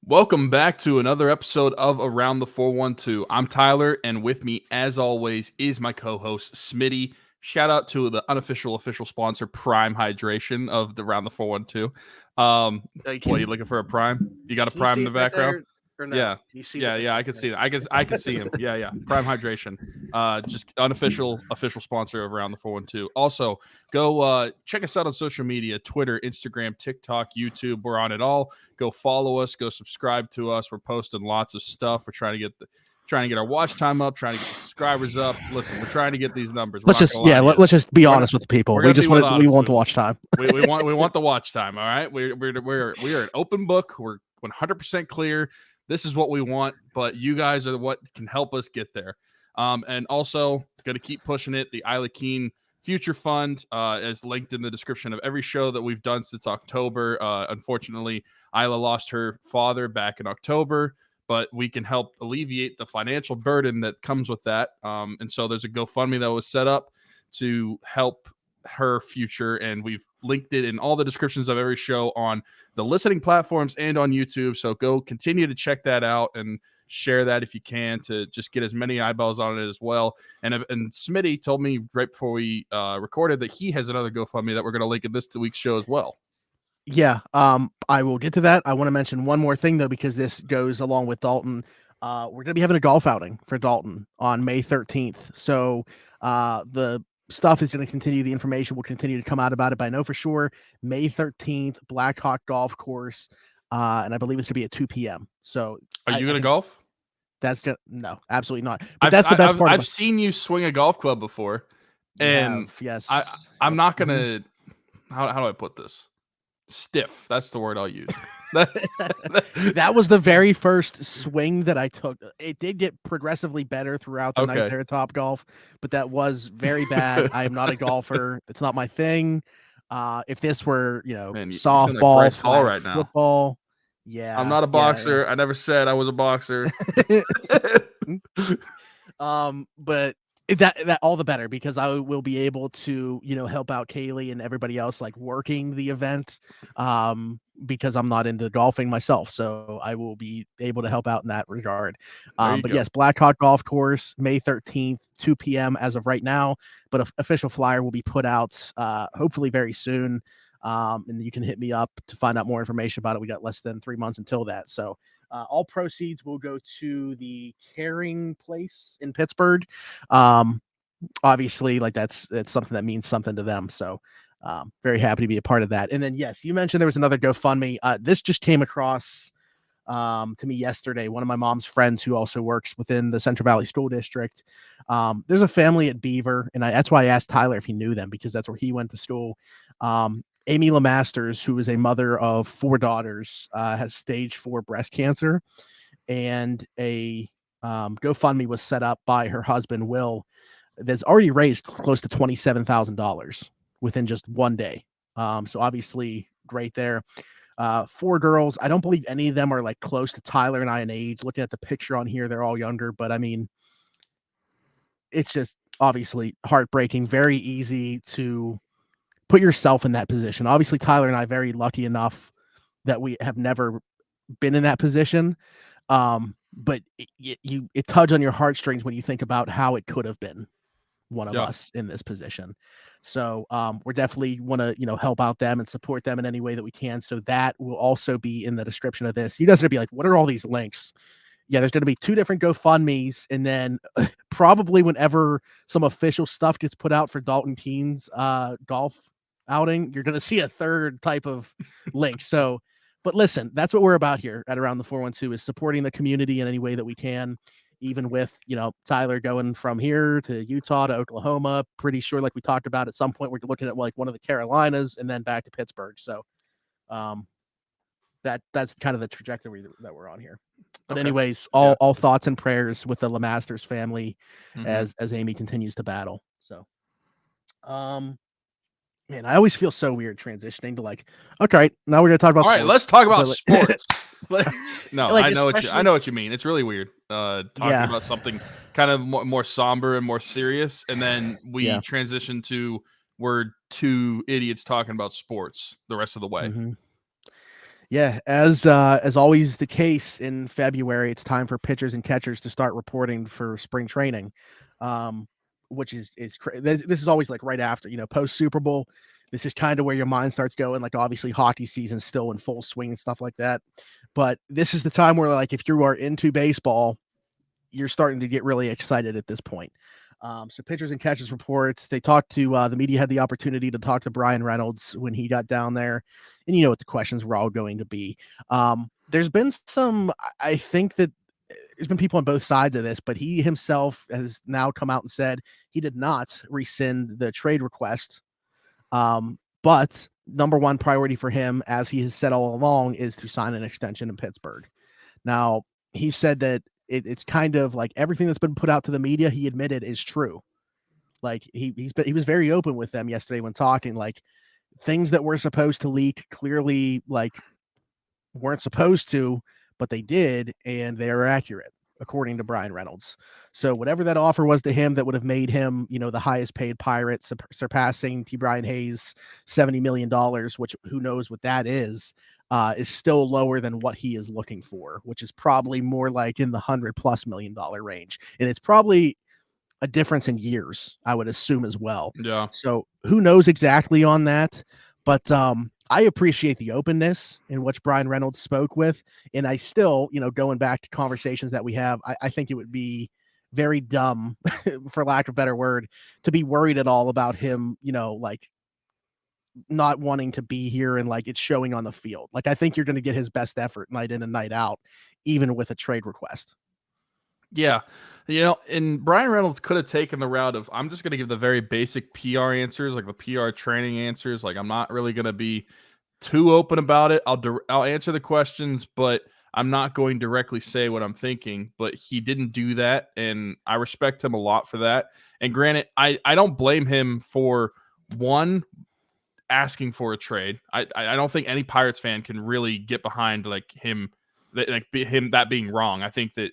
Welcome back to another episode of Around the 412. I'm Tyler, and with me, as always, is my co-host, Smitty. Shout out to the official sponsor, Prime Hydration of the Around the 412. What, you looking for a Prime? You got a Can you Prime see in the it right background? there, or no? Yeah. Can you see Yeah, I can see it. I can see him. Yeah. Prime Hydration. Just official sponsor of Around the 412. Also, go check us out on social media, Twitter, Instagram, TikTok, YouTube. We're on it all. Go follow us, go subscribe to us. We're posting lots of stuff. We're trying to get our watch time up, trying to get the subscribers up. Listen, we're trying to get these numbers. Let's just be honest with the people. We want the watch time. we want the watch time. All right, we are an open book. We're 100% clear. This is what we want, but you guys are what can help us get there. And also, going to keep pushing it. The Isla Keen Future Fund is linked in the description of every show that we've done since October. Unfortunately, Isla lost her father back in October, but we can help alleviate the financial burden that comes with that. And so there's a GoFundMe that was set up to help her future, and we've linked it in all the descriptions of every show on the listening platforms and on YouTube. So go continue to check that out and share that if you can, to just get as many eyeballs on it as well. And Smitty told me right before we recorded that he has another GoFundMe that we're going to link in this week's show as well. Yeah, I will get to that. I want to mention one more thing though, because this goes along with Dalton. We're going to be having a golf outing for Dalton on May 13th. So the stuff is going to continue. The information will continue to come out about it, but I know for sure May 13th, Blackhawk Golf Course, and I believe it's going to be at 2 p.m. So are you going to golf? That's just no, absolutely not. But that's the best part. I've seen you swing a golf club before, and yes, I'm not going to. How do I put this? Stiff. That's the word I'll use. That was the very first swing that I took. It did get progressively better throughout the night there at Top Golf, but that was very bad. I am not a golfer. It's not my thing. If this were, softball, flag right now. Football, yeah. I'm not a boxer. Yeah. I never said I was a boxer. But that all the better, because I will be able to, help out Kaylee and everybody else like working the event, because I'm not into golfing myself. So I will be able to help out in that regard. But yes, Blackhawk Golf Course, May 13th, 2 p.m. as of right now, but an official flyer will be put out hopefully very soon. And you can hit me up to find out more information about it. We got less than 3 months until that. So all proceeds will go to the Caring Place in Pittsburgh. Obviously, like that's something that means something to them. So very happy to be a part of that. And then, yes, you mentioned there was another GoFundMe. This just came across to me yesterday. One of my mom's friends who also works within the Central Valley School District. There's a family at Beaver, and that's why I asked Tyler if he knew them, because that's where he went to school. Amy LeMasters, who is a mother of 4 daughters, has stage 4 breast cancer, and a GoFundMe was set up by her husband, Will, that's already raised close to $27,000 within just one day. So obviously great there. 4 girls. I don't believe any of them are like close to Tyler and I in age. Looking at the picture on here, they're all younger, but I mean, it's just obviously heartbreaking. Very easy to put yourself in that position. Obviously, Tyler and I are very lucky enough that we have never been in that position. But it tugs on your heartstrings when you think about how it could have been one of us in this position. So we're definitely want to, help out them and support them in any way that we can. So that will also be in the description of this. You guys are going to be like, what are all these links? Yeah, there's going to be 2 different GoFundMes, and then probably whenever some official stuff gets put out for Dalton Keen's golf outing, you're going to see a third type of link. So, but listen, that's what we're about here at Around the 412, is supporting the community in any way that we can, even with, Tyler going from here to Utah to Oklahoma. Pretty sure, like we talked about, at some point we're looking at like one of the Carolinas and then back to Pittsburgh. So that's kind of the trajectory that we're on here. But anyways, all thoughts and prayers with the LeMasters family as Amy continues to battle. So man, I always feel so weird transitioning to like, okay, now we're gonna talk about sports. All right, let's talk about sports. No, like, I know what you mean. It's really weird talking about something kind of more somber and more serious, and then we transition to we're 2 idiots talking about sports the rest of the way. Yeah, as always the case in February, it's time for pitchers and catchers to start reporting for spring training, which this is always like right after, post Super Bowl. This is kind of where your mind starts going. Like obviously hockey season's still in full swing and stuff like that, but this is the time where like if you are into baseball, you're starting to get really excited at this point. So pitchers and catchers reports. They talked to the media had the opportunity to talk to Bryan Reynolds when he got down there, and you know what the questions were all going to be. There's been some. I think that there's been people on both sides of this, but he himself has now come out and said he did not rescind the trade request. But number one priority for him, as he has said all along, is to sign an extension in Pittsburgh. Now, he said that it's kind of like everything that's been put out to the media, he admitted is true. Like he was very open with them yesterday when talking, like things that were supposed to leak clearly like weren't supposed to, but they did, and they are accurate according to Bryan Reynolds. So whatever that offer was to him that would have made him, the highest paid Pirate, surpassing T. Brian Hayes $70 million, which who knows what that is still lower than what he is looking for, which is probably more like in the $100+ million range. And it's probably a difference in years, I would assume as well. Yeah. So who knows exactly on that, but I appreciate the openness in which Bryan Reynolds spoke with. And I still, going back to conversations that we have, I think it would be very dumb, for lack of a better word, to be worried at all about him, like not wanting to be here and like it's showing on the field. Like I think you're going to get his best effort night in and night out, even with a trade request. Yeah. And Bryan Reynolds could have taken the route of, I'm just going to give the very basic PR answers, like the PR training answers. Like, I'm not really going to be too open about it. I'll answer the questions, but I'm not going to directly say what I'm thinking. But he didn't do that, and I respect him a lot for that. And granted, I don't blame him for, one, asking for a trade. I don't think any Pirates fan can really get behind like him that being wrong. I think that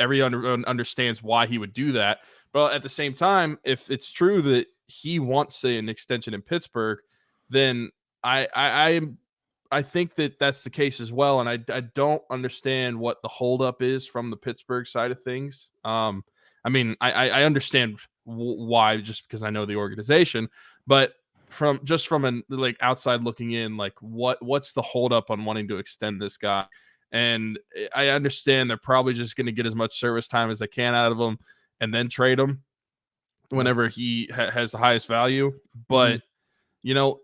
everyone understands why he would do that. But at the same time, if it's true that he wants, say, an extension in Pittsburgh, then I think that that's the case as well. And I don't understand what the holdup is from the Pittsburgh side of things. I mean, I understand why, just because I know the organization, but from an like outside looking in, like what's the holdup on wanting to extend this guy? And I understand they're probably just going to get as much service time as they can out of him and then trade him whenever he has the highest value. But,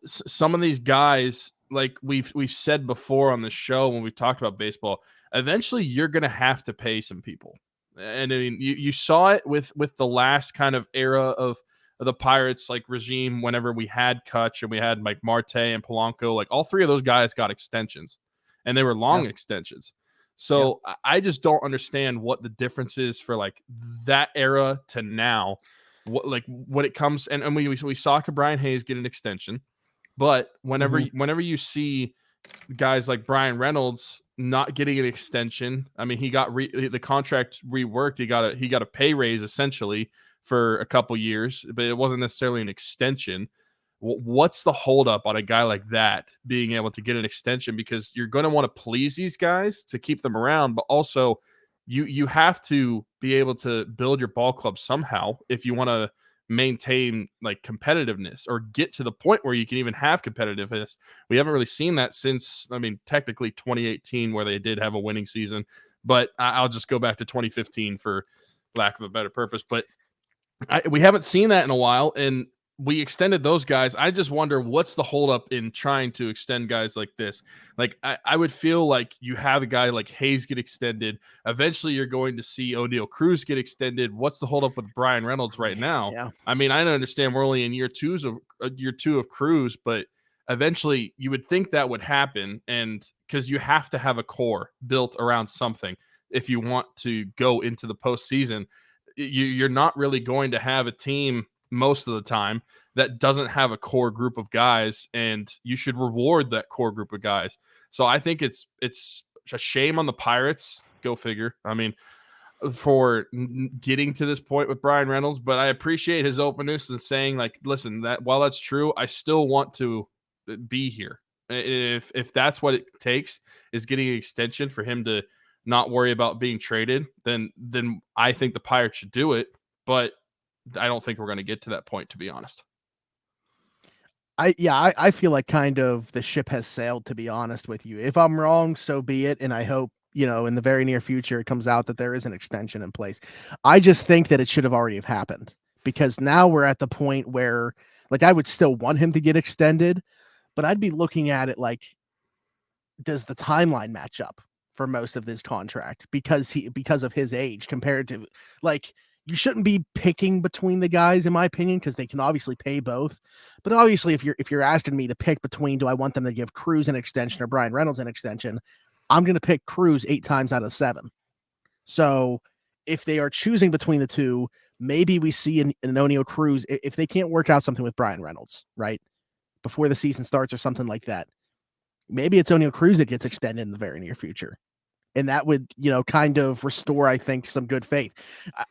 some of these guys, like we've said before on the show when we talked about baseball, eventually you're going to have to pay some people. And I mean, you saw it with the last kind of era of the Pirates like regime, whenever we had Kutch and we had like Marte and Polanco, like all three of those guys got extensions. And they were long extensions. So I just don't understand what the difference is for like that era to now. What like when it comes and we saw Brian Hayes get an extension, but whenever you see guys like Bryan Reynolds not getting an extension, I mean he got the contract reworked. He got a pay raise essentially for a couple years, but it wasn't necessarily an extension. What's the holdup on a guy like that being able to get an extension? Because you're going to want to please these guys to keep them around, but also you have to be able to build your ball club somehow if you want to maintain like competitiveness or get to the point where you can even have competitiveness. We haven't really seen that since, I mean, technically 2018, where they did have a winning season, but I'll just go back to 2015 for lack of a better purpose. But we haven't seen that in a while, and we extended those guys. I just wonder what's the holdup in trying to extend guys like this. Like I would feel like you have a guy like Hayes get extended. Eventually, you're going to see O'Neal Cruz get extended. What's the holdup with Bryan Reynolds right now? Yeah. I mean, I understand we're only in year two of Cruz, but eventually you would think that would happen, and because you have to have a core built around something if you want to go into the postseason. You're not really going to have a team most of the time that doesn't have a core group of guys, and you should reward that core group of guys. So I think it's a shame on the Pirates. Go figure. I mean, for getting to this point with Bryan Reynolds, but I appreciate his openness and saying like, listen, that while that's true, I still want to be here. If that's what it takes is getting an extension for him to not worry about being traded, then I think the Pirates should do it. But I don't think we're going to get to that point, to be honest. I feel like kind of the ship has sailed, to be honest with you. If I'm wrong, so be it. And I hope, in the very near future, it comes out that there is an extension in place. I just think that it should have already have happened, because now we're at the point where, like, I would still want him to get extended, but I'd be looking at it like, does the timeline match up for most of this contract because of his age compared to, like, you shouldn't be picking between the guys, in my opinion, because they can obviously pay both. But obviously, if you're asking me to pick between, do I want them to give Cruz an extension or Bryan Reynolds an extension, I'm going to pick Cruz 8 times out of 7. So if they are choosing between the two, maybe we see an Oneil Cruz if they can't work out something with Bryan Reynolds, right, before the season starts or something like that. Maybe it's Oneil Cruz that gets extended in the very near future. And that would, kind of restore, I think, some good faith.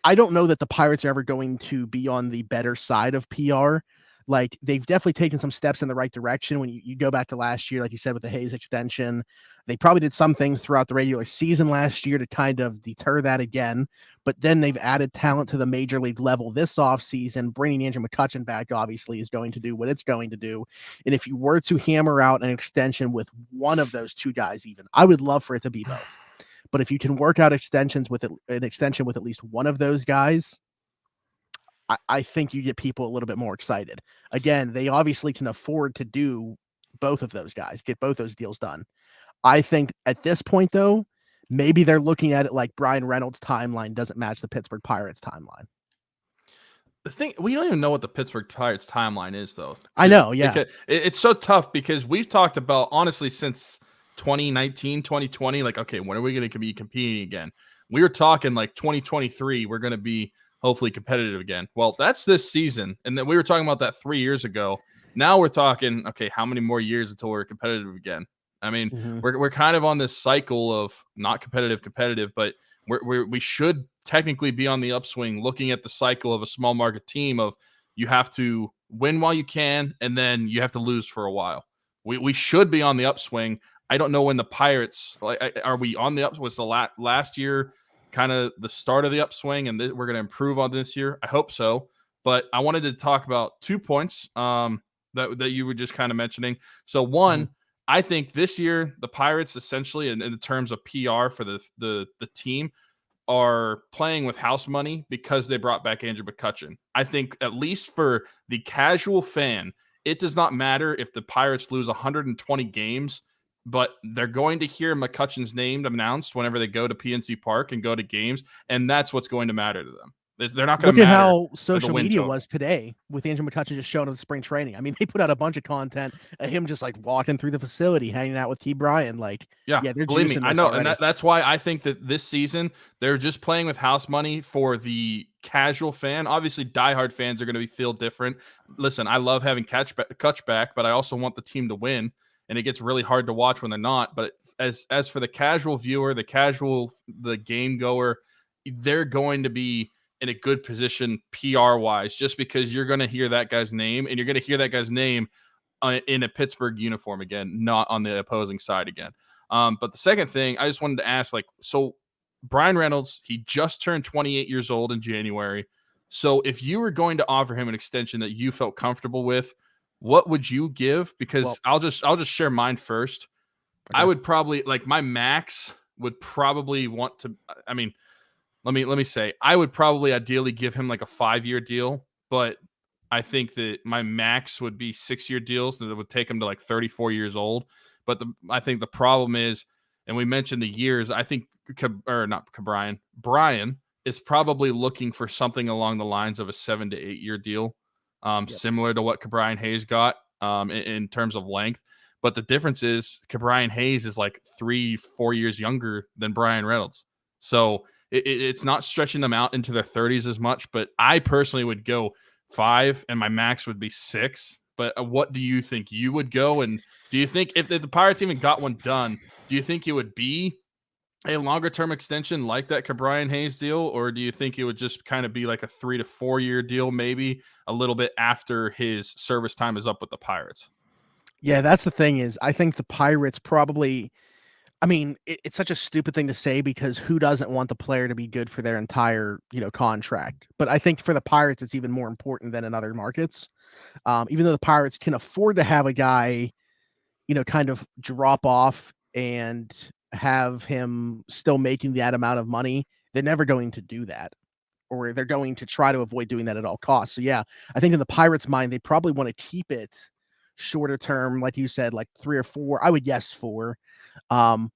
I don't know that the Pirates are ever going to be on the better side of PR. Like, they've definitely taken some steps in the right direction. When you go back to last year, like you said, with the Hayes extension, they probably did some things throughout the regular season last year to kind of deter that again. But then they've added talent to the major league level this offseason. Bringing Andrew McCutchen back, obviously, is going to do what it's going to do. And if you were to hammer out an extension with one of those two guys, even, I would love for it to be both. But if you can work out extensions with an extension with at least one of those guys, I think you get people a little bit more excited. Again, they obviously can afford to do both of those guys, get both those deals done. I think at this point, though, maybe they're looking at it like Bryan Reynolds' timeline doesn't match the Pittsburgh Pirates timeline. The thing, we don't even know what the Pittsburgh Pirates timeline is, though. I know, yeah. It's so tough because we've talked about, honestly, since 2019, 2020, like, okay, when are we going to be competing again? We were talking like 2023, we're going to be hopefully competitive again. Well, that's this season. And then we were talking about that 3 years ago. Now we're talking, okay, how many more years until we're competitive again? I mean, we're kind of on this cycle of not competitive, but we should technically be on the upswing, looking at the cycle of a small market team of you have to win while you can, and then you have to lose for a while. We should be on the upswing. I don't know when the Pirates, are we on the upswing? Was the last year kind of the start of the upswing, and we're going to improve on this year? I hope so. But I wanted to talk about 2 points that you were just kind of mentioning. So one, I think this year the Pirates essentially, in terms of PR for the team, are playing with house money because they brought back Andrew McCutchen. I think at least for the casual fan, it does not matter if the Pirates lose 120 games, but they're going to hear McCutchen's name announced whenever they go to PNC Park and go to games, and that's what's going to matter to them. They're not going to matter. Look at how social media was today with Andrew McCutchen just showing up at spring training. I mean, they put out a bunch of content of him just like walking through the facility, hanging out with Key Bryan. Like, yeah, they're believe me, I know, already. And that's why I think that this season they're just playing with house money for the casual fan. Obviously, diehard fans are going to feel different. Listen, I love having Kutch back, but I also want the team to win, and it gets really hard to watch when they're not. But as for the casual viewer, the game goer, they're going to be in a good position PR wise, just because you're going to hear that guy's name, and you're going to hear that guy's name in a Pittsburgh uniform again, not on the opposing side again. But the second thing I just wanted to ask, so Bryan Reynolds, he just turned 28 years old in January. So if you were going to offer him an extension that you felt comfortable with, what would you give? Because I'll just share mine first. Okay. I would probably, my max would probably want to, I mean, let me say, I would probably ideally give him like a 5-year deal, but I think that my max would be 6-year deals that would take him to like 34 years old. But I think the problem is, and we mentioned the years, I think Bryan is probably looking for something along the lines of a 7 to 8 year deal, similar to what Brian Hayes got in terms of length. But the difference is Brian Hayes is like 3-4 years younger than Bryan Reynolds. So it's not stretching them out into their 30s as much, but I personally would go 5 and my max would be 6. But what do you think you would go? And do you think if the Pirates even got one done, do you think it would be a longer term extension like that Brian Hayes deal? Or do you think it would just kind of be like a 3 to 4 year deal, maybe a little bit after his service time is up with the Pirates? Yeah, that's the thing is I think the Pirates probably I mean, it's such a stupid thing to say because who doesn't want the player to be good for their entire, contract? But I think for the Pirates, it's even more important than in other markets. Even though the Pirates can afford to have a guy, kind of drop off and have him still making that amount of money, they're never going to do that. Or they're going to try to avoid doing that at all costs. So yeah, I think in the Pirates' mind, they probably want to keep it shorter term, like you said, like 3 or 4. I would guess 4. Um,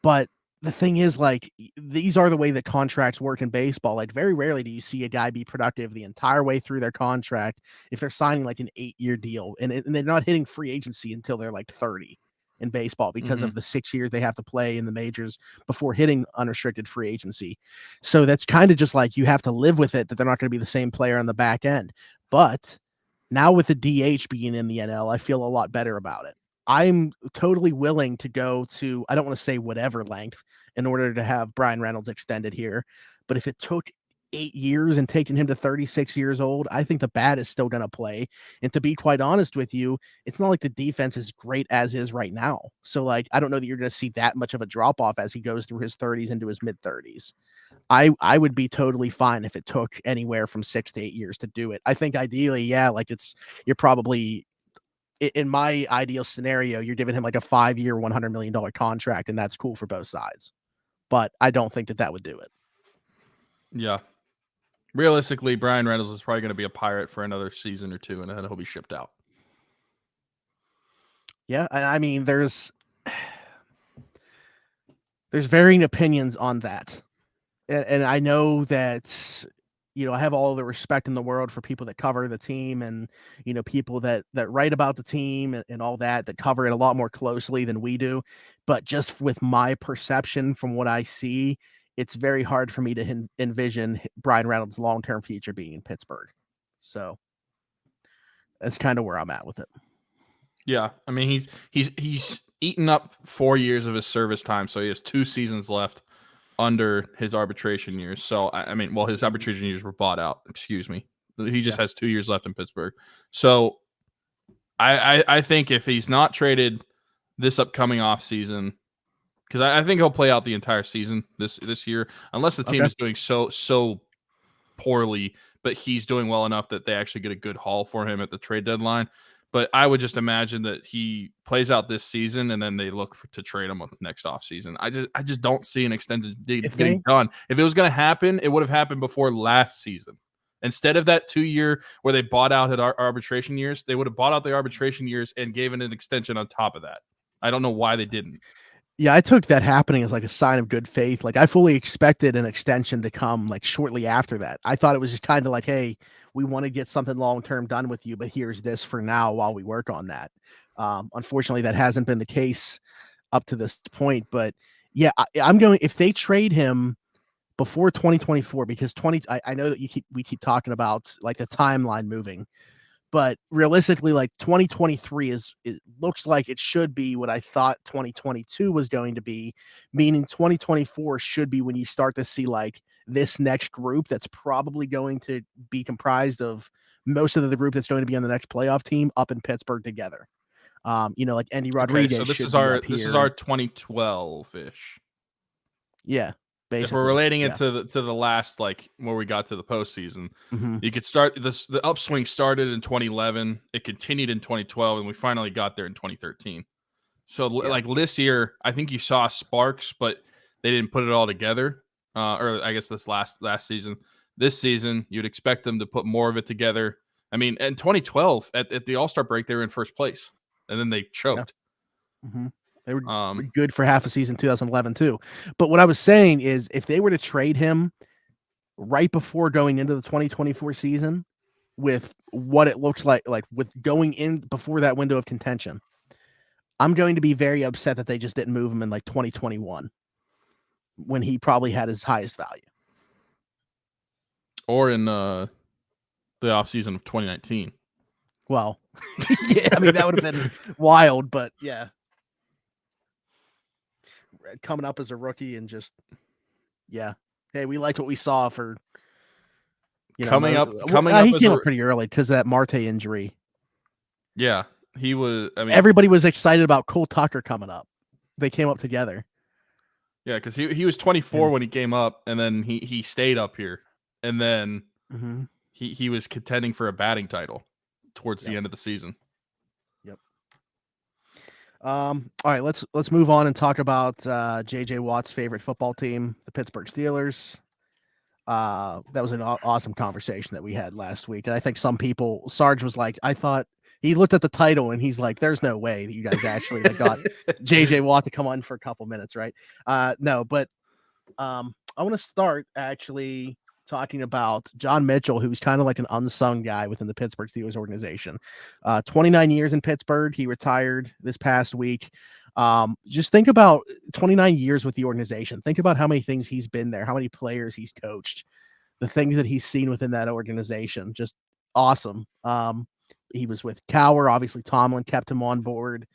but the thing is, like, these are the way that contracts work in baseball. Like, very rarely do you see a guy be productive the entire way through their contract if they're signing like an 8-year deal, and they're not hitting free agency until they're like 30 in baseball because Mhm. of the 6 years they have to play in the majors before hitting unrestricted free agency. So that's kind of just like you have to live with it that they're not going to be the same player on the back end. But now with the DH being in the NL, I feel a lot better about it. I'm totally willing to go to, I don't want to say whatever length in order to have Bryan Reynolds extended here. But if it took 8 years and taking him to 36 years old, I think the bat is still going to play. And to be quite honest with you, it's not like the defense is great as is right now. So, like, I don't know that you're going to see that much of a drop off as he goes through his 30s into his mid 30s. I would be totally fine if it took anywhere from 6 to 8 years to do it. I think ideally, yeah, like you're probably in my ideal scenario, you're giving him like a 5-year, $100 million contract, and that's cool for both sides. But I don't think that would do it. Yeah. Realistically, Bryan Reynolds is probably going to be a Pirate for another season or two, and then he'll be shipped out. Yeah, and I mean, there's varying opinions on that, and I know that I have all the respect in the world for people that cover the team and people that write about the team and all that cover it a lot more closely than we do. But just with my perception from what I see, it's very hard for me to envision Bryan Reynolds' long-term future being in Pittsburgh. So that's kind of where I'm at with it. Yeah, I mean he's eaten up 4 years of his service time, so he has 2 seasons left under his arbitration years. So I mean, well, his arbitration years were bought out. Excuse me. He just has 2 years left in Pittsburgh. So I think if he's not traded this upcoming off season, because I think he'll play out the entire season this year, unless the team Okay. is doing so poorly, but he's doing well enough that they actually get a good haul for him at the trade deadline. But I would just imagine that he plays out this season and then they look to trade him next offseason. I just don't see an extended deal getting done. If it was going to happen, it would have happened before last season. Instead of that 2-year where they bought out at arbitration years, they would have bought out the arbitration years and given an extension on top of that. I don't know why they didn't. Yeah, I took that happening as like a sign of good faith. Like I fully expected an extension to come like shortly after that. I thought it was just kind of like, hey, we want to get something long term done with you, but here's this for now while we work on that. Unfortunately, that hasn't been the case up to this point. But yeah, I'm going if they trade him before 2024 because I know that we keep talking about like the timeline moving. But realistically, like 2023 it looks like it should be what I thought 2022 was going to be, meaning 2024 should be when you start to see like this next group that's probably going to be comprised of most of the group that's going to be on the next playoff team up in Pittsburgh together. Like Andy Okay, Rodriguez so this should is be our up this is here. our 2012-ish. Yeah, basically. If we're relating yeah. it to the last, like where we got to the postseason, Mm-hmm. you could start this. The upswing started in 2011, it continued in 2012, and we finally got there in 2013. So like this year, I think you saw sparks, but they didn't put it all together. Or I guess this last season. This season, you'd expect them to put more of it together. I mean, in 2012 at the All-Star break, they were in first place, and then they choked. Mm-hmm. They were good for half a season 2011 too. But what I was saying is if they were to trade him right before going into the 2024 season with what it looks like with going in before that window of contention, I'm going to be very upset that they just didn't move him in like 2021 when he probably had his highest value. Or in the offseason of 2019. Well, yeah, I mean, that would have been wild, but yeah. Coming up as a rookie and just, yeah. Hey, we liked what we saw for, coming up he came up pretty early because of that Marte injury. Yeah. He was. I mean, everybody was excited about Cole Tucker coming up. They came up together. Yeah, because he was 24 And, when he came up, and then he stayed up here, and then mm-hmm. he was contending for a batting title towards the end of the season. Yep. All right, let's move on and talk about JJ Watt's favorite football team, the Pittsburgh Steelers. That was an awesome conversation that we had last week, and I think some people, Sarge was like, I thought he looked at the title and he's like, "There's no way that you guys actually got JJ Watt to come on for a couple minutes, right?" No, but I want to start actually talking about John Mitchell, who's kind of like an unsung guy within the Pittsburgh Steelers organization. 29 years in Pittsburgh. He retired this past week. Just think about 29 years with the organization. Think about how many things he's been there, how many players he's coached, the things that he's seen within that organization. Just awesome. He was with Carr, obviously Tomlin kept him on board.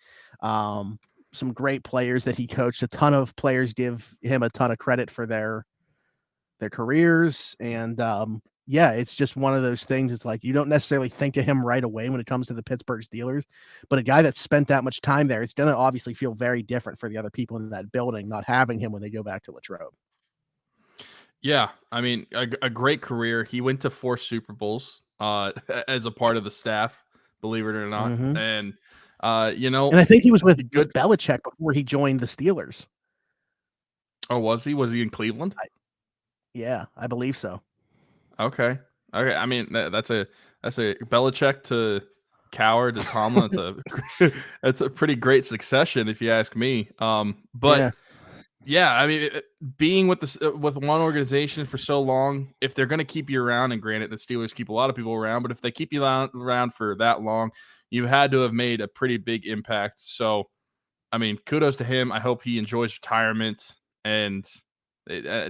Some great players that he coached. A ton of players give him a ton of credit for their careers. And yeah, it's just one of those things. It's like you don't necessarily think of him right away when it comes to the Pittsburgh Steelers, but a guy that spent that much time there, it's going to obviously feel very different for the other people in that building, not having him when they go back to Latrobe. Yeah, I mean, a great career. He went to 4 Super Bowls as a part of the staff, believe it or not. Mm-hmm. And, and I think he was with Belichick before he joined the Steelers. Oh, was he? Was he in Cleveland? Yeah, I believe so. Okay. I mean, that's a Belichick to Coward to Tomlin. That's a pretty great succession, if you ask me. But yeah, I mean, being with with one organization for so long, if they're going to keep you around, and granted, the Steelers keep a lot of people around, but if they keep you around for that long, you had to have made a pretty big impact. So, I mean, kudos to him. I hope he enjoys retirement, and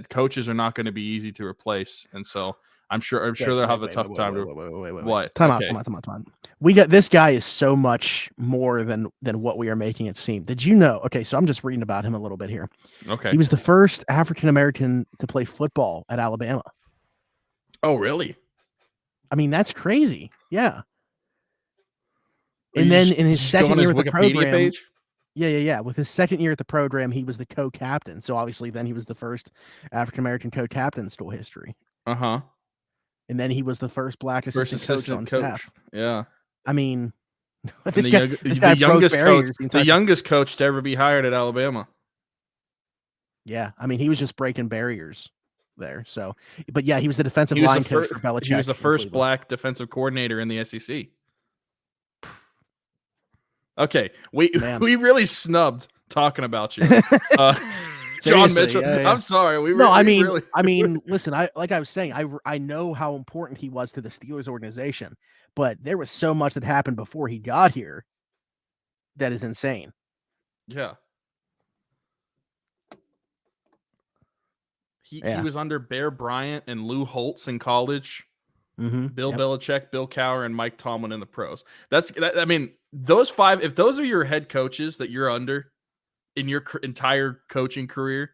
coaches are not going to be easy to replace, and so I'm sure they'll have a tough time. What? Time out. We got this guy is so much more than what we are making it seem. Did you know? Okay, so I'm just reading about him a little bit here. Okay, he was the first African American to play football at Alabama. Oh, really? I mean, that's crazy. Yeah. And then in his second year at the program, page? Yeah. With his second year at the program, he was the co-captain. So obviously, then he was the first African American co-captain in school history. And then he was the first black assistant coach on staff. Yeah. I mean, this guy the youngest coach to ever be hired at Alabama. Yeah, I mean, he was just breaking barriers there. So, but yeah, he was the defensive line coach for Belichick. He was the first black defensive coordinator in the SEC. Okay, we really snubbed talking about you, John Mitchell. Yeah. I'm sorry. I mean, listen. Like I was saying, I know how important he was to the Steelers organization, but there was so much that happened before he got here that is insane. Yeah. He was under Bear Bryant and Lou Holtz in college. Mm-hmm. Bill Belichick, Bill Cowher, and Mike Tomlin in the pros. I mean, those 5. If those are your head coaches that you're under in your entire coaching career,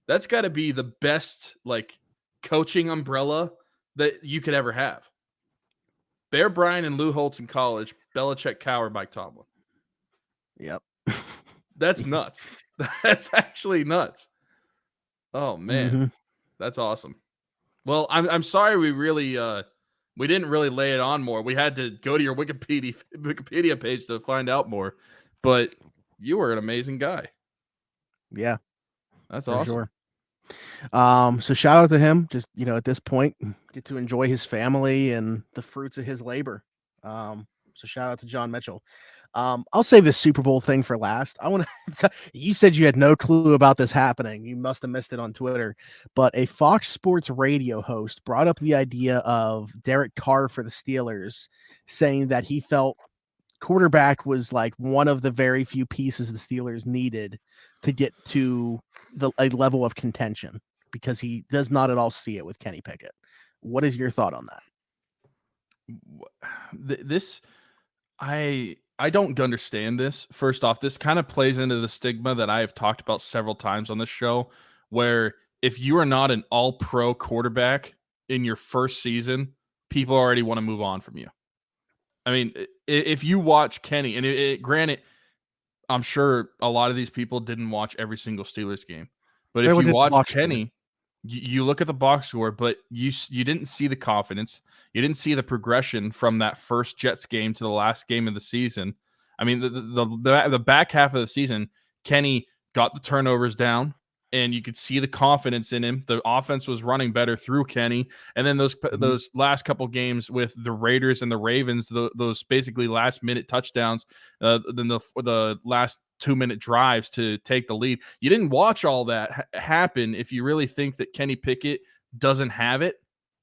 that's got to be the best coaching umbrella that you could ever have. Bear Bryant and Lou Holtz in college, Belichick, Cowher, Mike Tomlin. Yep. That's nuts. That's actually nuts. Oh man, That's awesome. Well, I'm sorry we didn't really lay it on more. We had to go to your Wikipedia page to find out more, but you were an amazing guy. Yeah, that's awesome. Sure. So shout out to him. Just at this point, get to enjoy his family and the fruits of his labor. So shout out to John Mitchell. I'll save this Super Bowl thing for last. I want to. You said you had no clue about this happening. You must have missed it on Twitter. But a Fox Sports radio host brought up the idea of Derek Carr for the Steelers, saying that he felt quarterback was like one of the very few pieces the Steelers needed to get to a level of contention, because he does not at all see it with Kenny Pickett. What is your thought on that? I don't understand this. First off, this kind of plays into the stigma that I have talked about several times on this show, where if you are not an all-pro quarterback in your first season, people already want to move on from you. I mean, if you watch Kenny, and granted, I'm sure a lot of these people didn't watch every single Steelers game, but They if look you at the watch box score. Kenny, you look at the box score, but you didn't see the confidence. You didn't see the progression from that first Jets game to the last game of the season. I mean, the back half of the season, Kenny got the turnovers down, and you could see the confidence in him. The offense was running better through Kenny, and then those last couple games with the Raiders and the Ravens, those basically last minute touchdowns, then the last 2-minute drives to take the lead. You didn't watch all that happen if you really think that Kenny Pickett doesn't have it.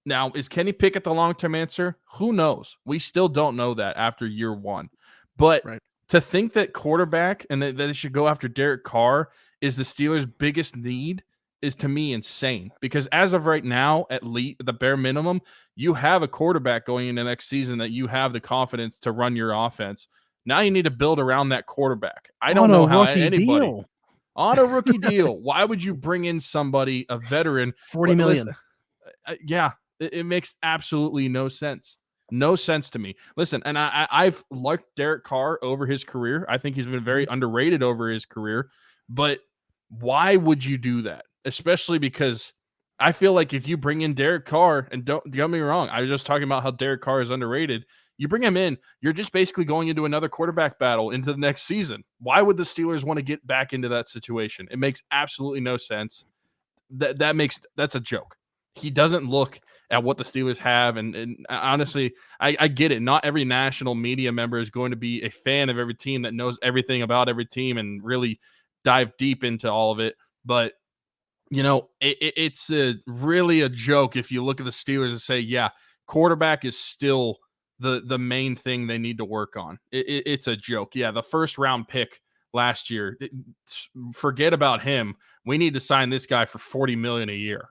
Now, is Kenny Pickett the long-term answer? Who knows? We still don't know that after year one. But Right. to think that quarterback and that they should go after Derek Carr is the Steelers' biggest need is to me insane. Because as of right now, at least the bare minimum, you have a quarterback going into next season that you have the confidence to run your offense. Now you need to build around that quarterback. I don't know how anybody deal. on a rookie deal. Why would you bring in somebody, a veteran? $40 million. Yeah, it makes absolutely no sense. No sense to me. Listen, and I've liked Derek Carr over his career. I think he's been very underrated over his career. But why would you do that? Especially because I feel like if you bring in Derek Carr, and don't get me wrong, I was just talking about how Derek Carr is underrated. You bring him in, you're just basically going into another quarterback battle into the next season. Why would the Steelers want to get back into that situation? It makes absolutely no sense. That's a joke. He doesn't look at what the Steelers have. And honestly, I get it. Not every national media member is going to be a fan of every team that knows everything about every team and really dive deep into all of it. But, it's really a joke if you look at the Steelers and say, yeah, quarterback is still the main thing they need to work on. It's a joke. Yeah, the first round pick last year, forget about him. We need to sign this guy for $40 million a year.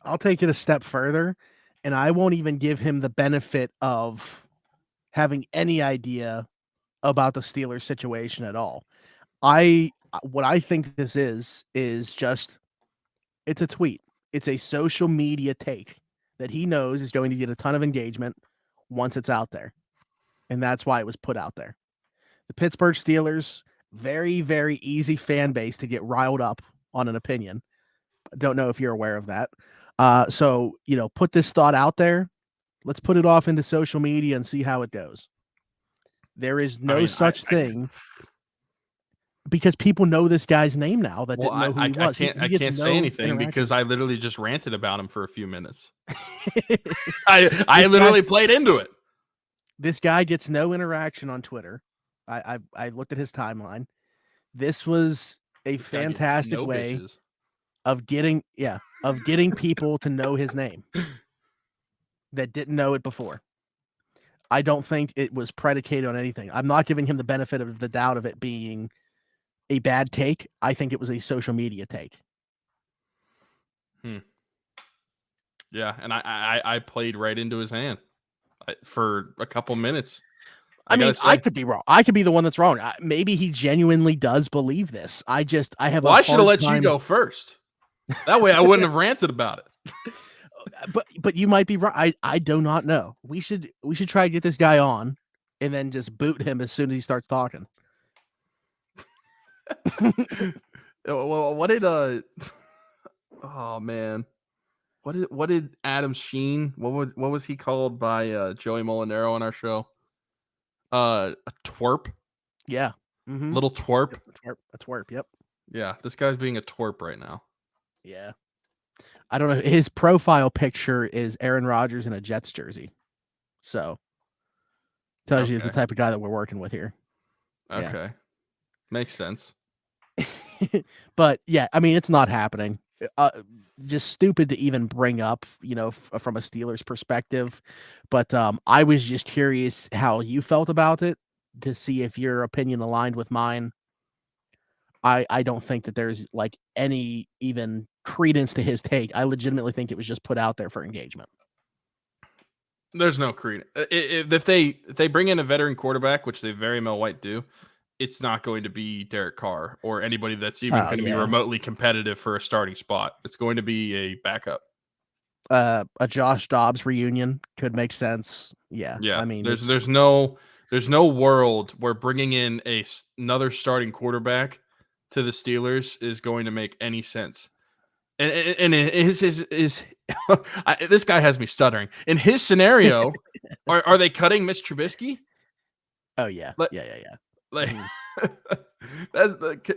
I'll take it a step further, and I won't even give him the benefit of having any idea about the Steelers situation at all. What I think this is just, it's a tweet. It's a social media take that he knows is going to get a ton of engagement once it's out there. And that's why it was put out there. The Pittsburgh Steelers, very, very easy fan base to get riled up on an opinion. I don't know if you're aware of that. So, put this thought out there. Let's put it off into social media and see how it goes. There is no such thing, because people know this guy's name now that didn't know who he was. I can't say anything because I literally just ranted about him for a few minutes. I literally played into it. This guy gets no interaction on Twitter. I looked at his timeline. This was a fantastic way of getting people to know his name that didn't know it before. I don't think it was predicated on anything. I'm not giving him the benefit of the doubt of it being a bad take. I think it was a social media take. Yeah, and I played right into his hand for a couple minutes. I mean, I could be wrong. I could be the one that's wrong. Maybe he genuinely does believe this. I have. Well, I should have let you go first. That way, I wouldn't have ranted about it. But you might be right. I do not know. We should try to get this guy on, and then just boot him as soon as he starts talking. Well, what did oh man, what did Adam Sheen? What was he called by Joey Molinaro on our show? A twerp. Yeah. Little twerp. A twerp. Yep. Yeah, this guy's being a twerp right now. Yeah. I don't know. His profile picture is Aaron Rodgers in a Jets jersey. So tells you the type of guy that we're working with here. Okay. Yeah. Makes sense. But yeah, I mean, it's not happening. Just stupid to even bring up, from a Steelers perspective. But I was just curious how you felt about it, to see if your opinion aligned with mine. I don't think that there's like any even credence to his take. I legitimately think it was just put out there for engagement. There's no credence. If they bring in a veteran quarterback, which they very might do, it's not going to be Derek Carr or anybody that's even going to be remotely competitive for a starting spot. It's going to be a backup. a Josh Dobbs reunion could make sense. Yeah, Yeah, I mean, there's no world where bringing in another starting quarterback to the Steelers is going to make any sense. And is this guy has me stuttering. In his scenario, are they cutting Mitch Trubisky? oh yeah, Like, yeah. like Mhm. that's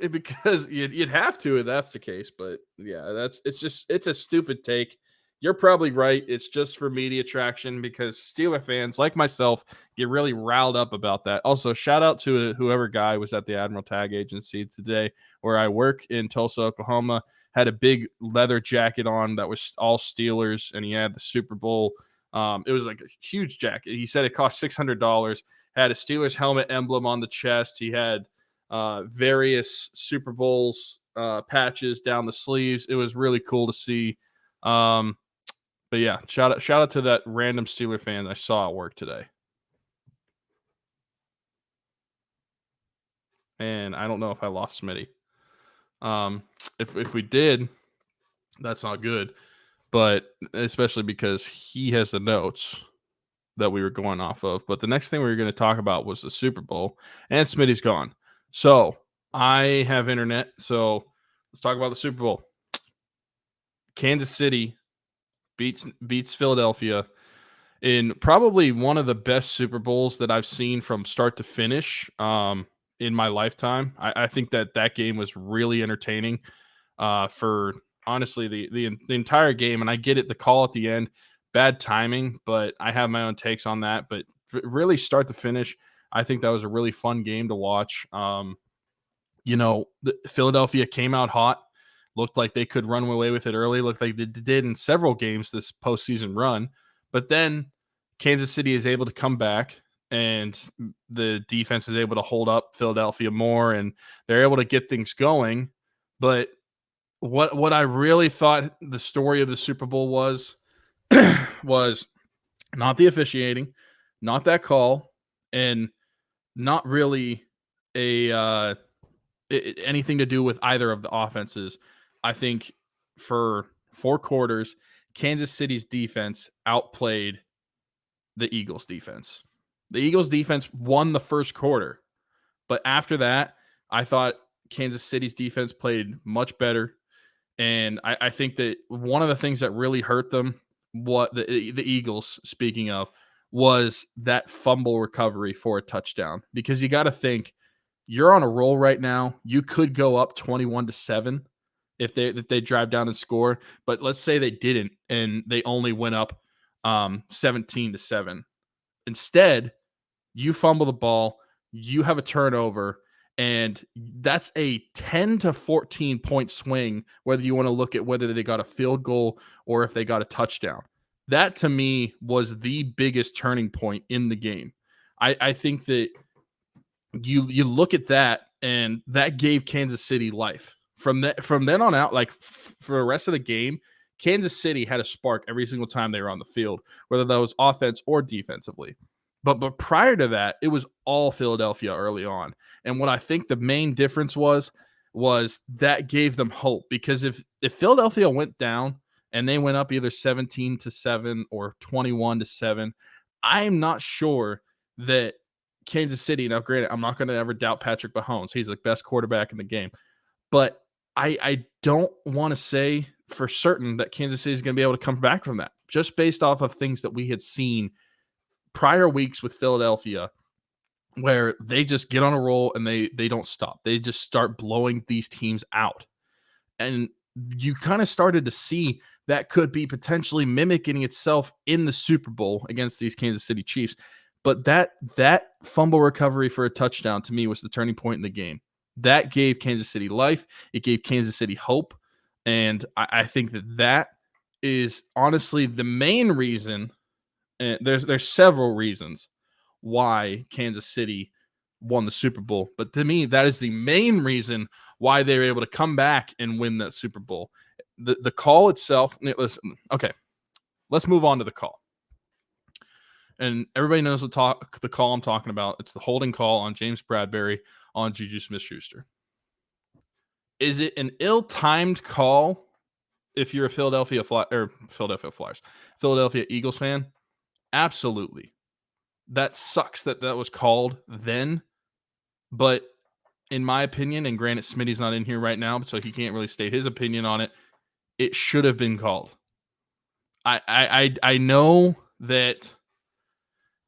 because you'd have to if that's the case. But yeah, it's a stupid take. You're probably right. It's just for media traction because Steeler fans like myself get really riled up about that. Also, shout out to whoever guy was at the Admiral Tag Agency today where I work in Tulsa, Oklahoma. Had a big leather jacket on that was all Steelers, and he had the Super Bowl. It was like a huge jacket. He said it cost $600. Had a Steelers helmet emblem on the chest. He had various Super Bowls patches down the sleeves. It was really cool to see. But yeah, shout out to that random Steeler fan I saw at work today. And I don't know if I lost Smitty. If we did, that's not good. But especially because he has the notes that we were going off of. But the next thing we were going to talk about was the Super Bowl, and Smitty's gone. So I have internet. So let's talk about the Super Bowl. Kansas City beats Philadelphia in probably one of the best Super Bowls that I've seen from start to finish in my lifetime. I think that game was really entertaining for honestly the entire game. And I get it, the call at the end, bad timing, but I have my own takes on that. But really start to finish, I think that was a really fun game to watch. Philadelphia came out hot. Looked like they could run away with it early. Looked like they did in several games this postseason run. But then Kansas City is able to come back, and the defense is able to hold up Philadelphia more, and they're able to get things going. But what I really thought the story of the Super Bowl was was not the officiating, not that call, and not really a anything to do with either of the offenses. I think for 4 quarters, Kansas City's defense outplayed the Eagles' defense. The Eagles' defense won the first quarter, but after that, I thought Kansas City's defense played much better. And I think that one of the things that really hurt them, what the Eagles, speaking of, was that fumble recovery for a touchdown. Because you got to think, you're on a roll right now. You could go up 21-7 if they drive down and score. But let's say they didn't, and they only went up 17-7. Instead, you fumble the ball, you have a turnover, and that's a 10 to 14 point swing, whether you want to look at whether they got a field goal or if they got a touchdown. That to me was the biggest turning point in the game. I think that you look at that, and that gave Kansas City life. From then on out, like for the rest of the game, Kansas City had a spark every single time they were on the field, whether that was offense or defensively. But prior to that, it was all Philadelphia early on. And what I think the main difference was that gave them hope, because if Philadelphia went down and they went up either 17-7 or 21-7, I'm not sure that Kansas City, now granted, I'm not going to ever doubt Patrick Mahomes. He's the best quarterback in the game. But I don't want to say for certain that Kansas City is going to be able to come back from that, just based off of things that we had seen prior weeks with Philadelphia, where they just get on a roll and they don't stop. They just start blowing these teams out. And you kind of started to see that could be potentially mimicking itself in the Super Bowl against these Kansas City Chiefs. But that fumble recovery for a touchdown to me was the turning point in the game. That gave Kansas City life. It gave Kansas City hope. And I think that is honestly the main reason. And there's several reasons why Kansas City won the Super Bowl. But to me, that is the main reason why they were able to come back and win that Super Bowl. The call itself, listen, okay, let's move on to the call. And everybody knows the call I'm talking about. It's the holding call on James Bradbury on Juju Smith-Schuster. Is it an ill-timed call? if you're a Philadelphia Eagles fan, absolutely. That sucks that was called then, but in my opinion, and granted Smitty's not in here right now, so he can't really state his opinion on it, it should have been called. I know that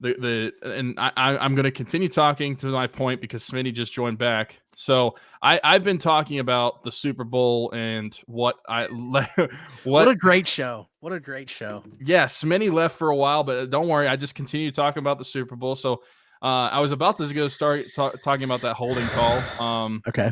I'm going to continue talking to my point because Smitty just joined back. So I've been talking about the Super Bowl and what a great show. What a great show. Yeah, Smitty left for a while, but don't worry, I just continue talking about the Super Bowl. So I was about to go start talking about that holding call. Okay.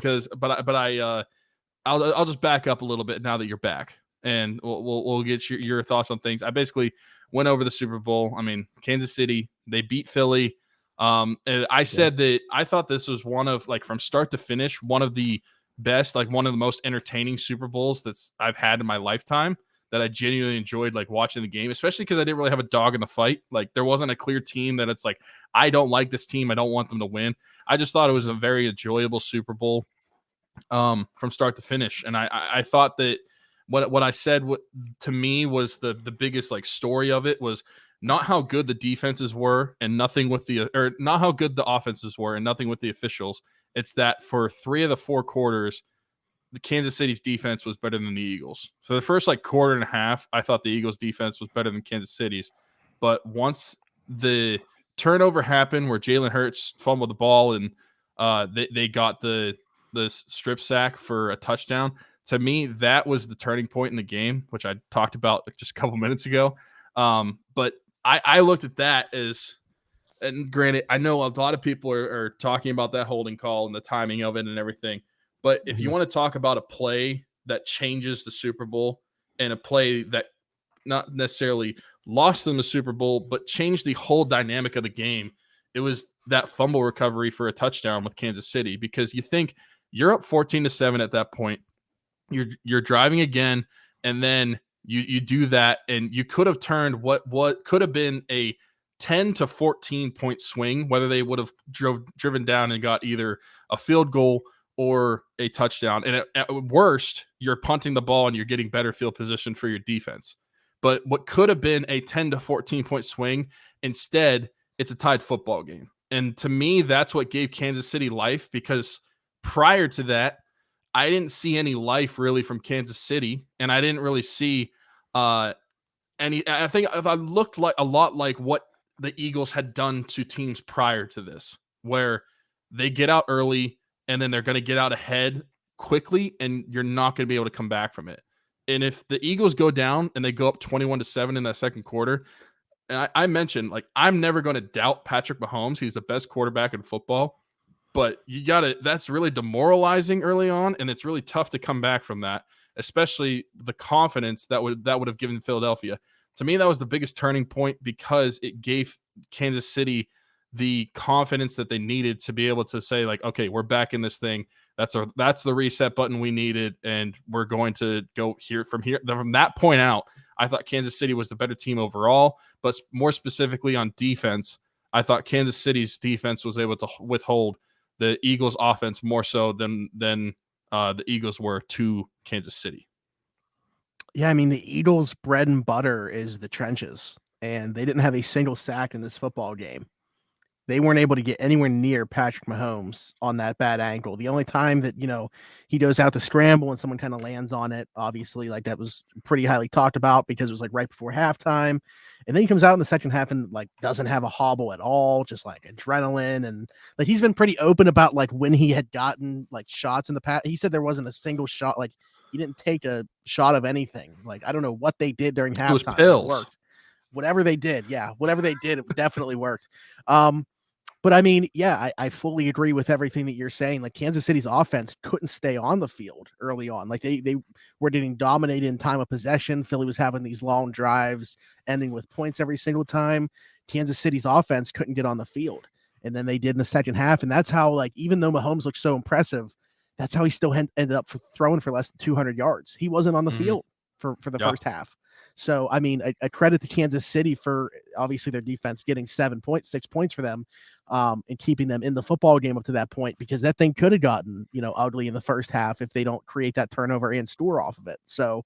I'll just back up a little bit now that you're back, and we'll get your thoughts on things. I basically went over the Super Bowl. I mean, Kansas City, they beat Philly. And I said that I thought this was one of, like, from start to finish, one of the best, like one of the most entertaining Super Bowls I've had in my lifetime, that I genuinely enjoyed, like, watching the game, especially because I didn't really have a dog in the fight. Like, there wasn't a clear team that it's like, I don't like this team, I don't want them to win. I just thought it was a very enjoyable Super Bowl from start to finish. And I thought that what I said to me was the biggest, like, story of it was not how good the defenses were and nothing with not how good the offenses were and nothing with the officials. It's that for 3 of the 4 quarters, the Kansas City's defense was better than the Eagles. So the first, like, quarter and a half, I thought the Eagles defense was better than Kansas City's. But once the turnover happened where Jalen Hurts fumbled the ball and they got the strip sack for a touchdown, to me, that was the turning point in the game, which I talked about just a couple minutes ago. But I looked at that as, and granted, I know a lot of people are talking about that holding call and the timing of it and everything. But if you want to talk about a play that changes the Super Bowl and a play that not necessarily lost them the Super Bowl, but changed the whole dynamic of the game, it was that fumble recovery for a touchdown with Kansas City. Because you think you're up 14-7 at that point, you're driving again, and then you do that, and you could have turned what could have been a 10 to 14 point swing, whether they would have driven down and got either a field goal or a touchdown. And at worst, you're punting the ball and you're getting better field position for your defense. But what could have been a 10 to 14 point swing, instead, it's a tied football game. And to me, that's what gave Kansas City life, because prior to that, I didn't see any life really from Kansas City, and I didn't really see any. I think I looked like a lot like what the Eagles had done to teams prior to this, where they get out early and then they're going to get out ahead quickly, and you're not going to be able to come back from it. And if the Eagles go down and they go up 21-7 in that second quarter, and I mentioned, like, I'm never going to doubt Patrick Mahomes. He's the best quarterback in football. But that's really demoralizing early on, and it's really tough to come back from that, especially the confidence that would have given Philadelphia. To me, that was the biggest turning point, because it gave Kansas City the confidence that they needed to be able to say, like, okay, we're back in this thing. That's the reset button we needed, and we're going to go here from here. From that point out, I thought Kansas City was the better team overall, but more specifically on defense, I thought Kansas City's defense was able to withhold the Eagles' offense more so than the Eagles were to Kansas City. Yeah, I mean, the Eagles' bread and butter is the trenches, and they didn't have a single sack in this football game. They weren't able to get anywhere near Patrick Mahomes on that bad ankle. The only time that, he goes out to scramble and someone kind of lands on it, obviously, like, that was pretty highly talked about because it was like right before halftime. And then he comes out in the second half and, like, doesn't have a hobble at all, just like adrenaline. And, like, he's been pretty open about, like, when he had gotten, like, shots in the past. He said there wasn't a single shot. Like, he didn't take a shot of anything. Like, I don't know what they did during halftime. It was pills. It worked. Whatever they did. Yeah. Whatever they did, it definitely worked. But I mean, yeah, I fully agree with everything that you're saying. Like, Kansas City's offense couldn't stay on the field early on. Like, they were getting dominated in time of possession. Philly was having these long drives ending with points every single time. Kansas City's offense couldn't get on the field. And then they did in the second half. And that's how, like, even though Mahomes looked so impressive, that's how he still ended up throwing for less than 200 yards. He wasn't on the field for the first half. So, I mean, a credit to Kansas City for obviously their defense getting 6 points for them, and keeping them in the football game up to that point, because that thing could have gotten, ugly in the first half if they don't create that turnover and score off of it. So,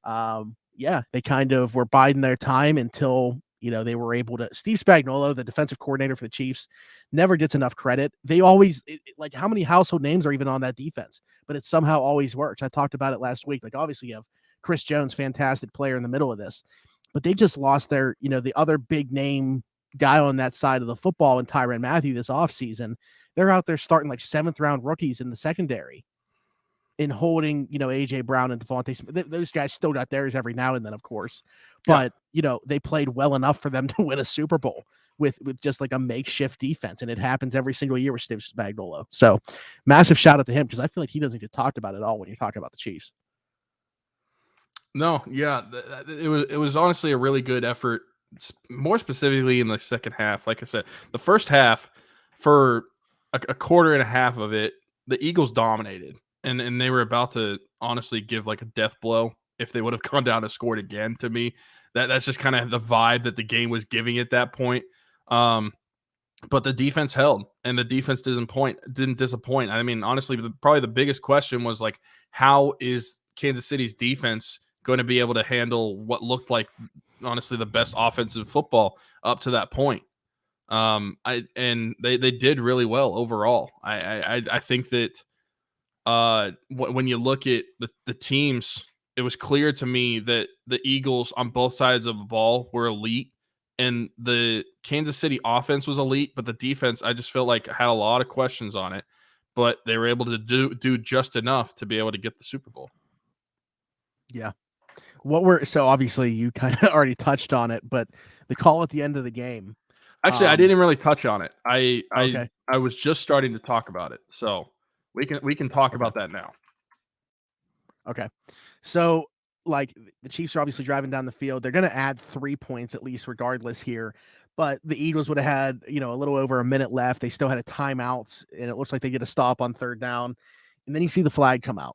Yeah, they kind of were biding their time until, they were able to. Steve Spagnuolo, the defensive coordinator for the Chiefs, never gets enough credit. They always, like, how many household names are even on that defense? But it somehow always works. I talked about it last week. Like, obviously, you have Chris Jones, fantastic player in the middle of this, but they just lost their, the other big name guy on that side of the football in Tyrann Mathieu this offseason. They're out there starting like 7th round rookies in the secondary in holding, AJ Brown and Devontae Smith. Those guys still got theirs every now and then, of course, but they played well enough for them to win a Super Bowl with just like a makeshift defense. And it happens every single year with Steve Spagnuolo. So massive shout out to him, because I feel like he doesn't get talked about at all when you're talking about the Chiefs. No, yeah, it was honestly a really good effort, more specifically in the second half. Like I said, the first half, for a quarter and a half of it, the Eagles dominated, and they were about to honestly give like a death blow if they would have gone down and scored again. To me, that's just kind of the vibe that the game was giving at that point. But the defense held, and the defense didn't disappoint. I mean, honestly, probably the biggest question was like, how is Kansas City's defense going to be able to handle what looked like, honestly, the best offensive football up to that point? They did really well overall. I think that when you look at the teams, it was clear to me that the Eagles on both sides of the ball were elite, and the Kansas City offense was elite, but the defense, I just felt like, had a lot of questions on it, but they were able to do just enough to be able to get the Super Bowl. Yeah. So obviously you kind of already touched on it, but the call at the end of the game. Actually, I didn't really touch on it. Okay. I was just starting to talk about it, so we can talk about that now. Okay. So, like, the Chiefs are obviously driving down the field. They're going to add 3 points at least, regardless here. But the Eagles would have had, a little over a minute left. They still had a timeout, and it looks like they get a stop on 3rd down. And then you see the flag come out.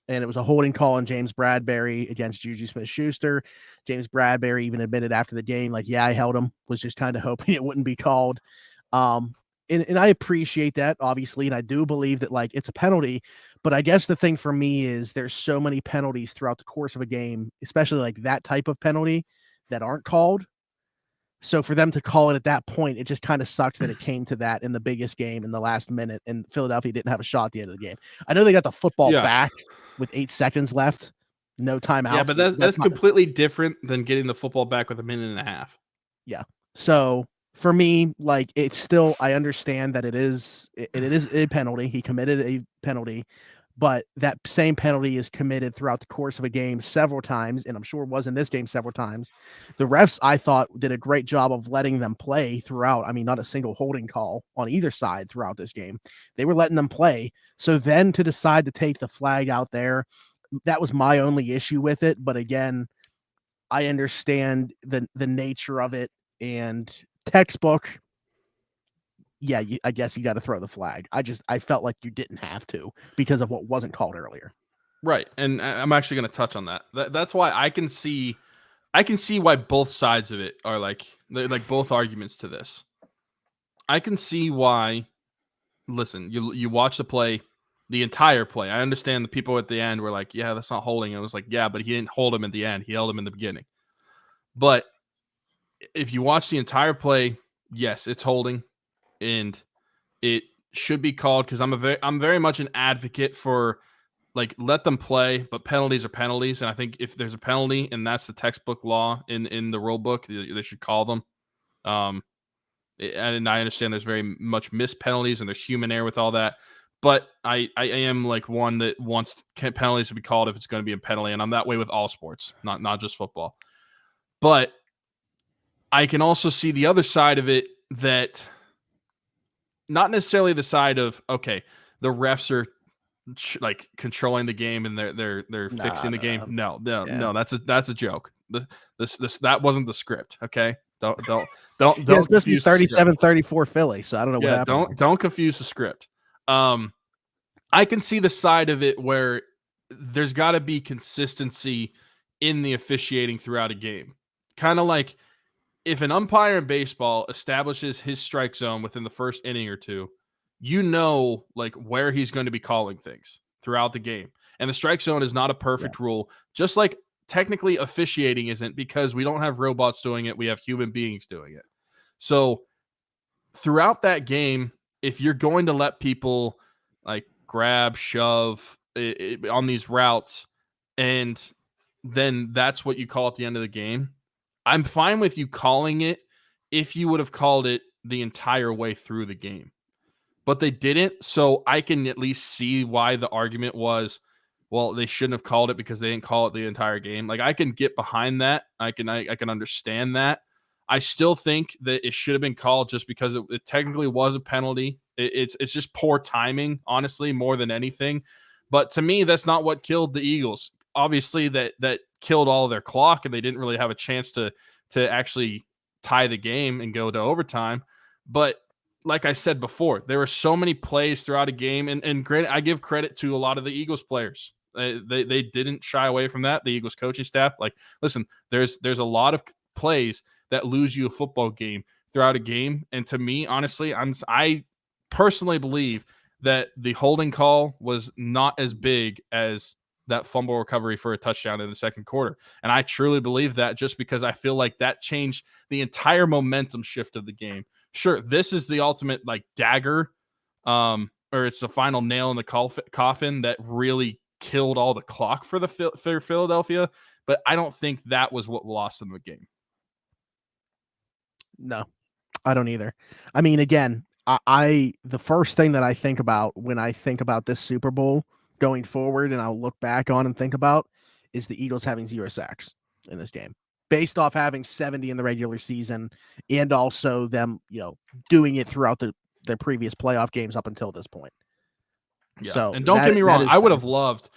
And it was a holding call on James Bradberry against Juju Smith-Schuster. James Bradberry even admitted after the game, like, yeah, I held him, was just kind of hoping it wouldn't be called. And I appreciate that, obviously, and I do believe that, like, it's a penalty. But I guess the thing for me is there's so many penalties throughout the course of a game, especially like that type of penalty, that aren't called. So for them to call it at that point, it just kind of sucks that it came to that in the biggest game in the last minute, and Philadelphia didn't have a shot at the end of the game. I know they got the football back with 8 seconds left, no timeouts. Yeah, but that's completely different than getting the football back with a minute and a half. Yeah. So for me, like, it's still, I understand that it is a penalty. He committed a penalty, but that same penalty is committed throughout the course of a game several times, and I'm sure it was in this game several times. The refs, I thought, did a great job of letting them play throughout. I mean, not a single holding call on either side throughout this game. They were letting them play. So then to decide to take the flag out there, that was my only issue with it. But again, I understand the nature of it, and textbook. Yeah, I guess you got to throw the flag. I felt like you didn't have to because of what wasn't called earlier. Right, and I'm actually going to touch on that. That's why I can see why both sides of it are like both arguments to this. I can see why. Listen, you watch the play, the entire play. I understand the people at the end were like, "Yeah, that's not holding." It was like, "Yeah, but he didn't hold him at the end. He held him in the beginning." But if you watch the entire play, yes, it's holding, and it should be called, because I'm very much an advocate for, like, let them play, but penalties are penalties. And I think if there's a penalty and that's the textbook law in the rule book, they should call them. And I understand there's very much missed penalties and there's human error with all that. But I am like one that wants penalties to be called if it's going to be a penalty. And I'm that way with all sports, not just football. But I can also see the other side of it, that not necessarily the side of, okay, the refs are like controlling the game and they're fixing the game. No, that's a joke. That wasn't the script. Okay. Don't it's supposed to be 37-34 Philly. So I don't know what happened. Don't confuse the script. I can see the side of it where there's got to be consistency in the officiating throughout a game. Kind of like if an umpire in baseball establishes his strike zone within the first inning or two, like where he's going to be calling things throughout the game. And the strike zone is not a perfect rule. Just like technically officiating isn't, because we don't have robots doing it. We have human beings doing it. So throughout that game, if you're going to let people like grab, shove on these routes, and then that's what you call at the end of the game, I'm fine with you calling it if you would have called it the entire way through the game. But they didn't, so I can at least see why the argument was, well, they shouldn't have called it because they didn't call it the entire game. Like, I can get behind that. I can understand that. I still think that it should have been called just because it technically was a penalty. It's just poor timing, honestly, more than anything. But to me, that's not what killed the Eagles. Obviously, that killed all their clock, and they didn't really have a chance to actually tie the game and go to overtime. But like I said before, there were so many plays throughout a game, and granted, I give credit to a lot of the Eagles players. They didn't shy away from that. The Eagles coaching staff, like, listen, there's a lot of plays that lose you a football game throughout a game, and to me, honestly, I personally believe that the holding call was not as big as that fumble recovery for a touchdown in the second quarter. And I truly believe that, just because I feel like that changed the entire momentum shift of the game. Sure, this is the ultimate like dagger, or it's the final nail in the coffin that really killed all the clock for Philadelphia. But I don't think that was what lost them the game. No, I don't either. I mean, again, I the first thing that I think about when I think about this Super Bowl going forward, and I'll look back on and think about, is the Eagles having 0 sacks in this game, based off having 70 in the regular season, and also them, doing it throughout their previous playoff games up until this point. Yeah. So, and don't get me wrong, I would have loved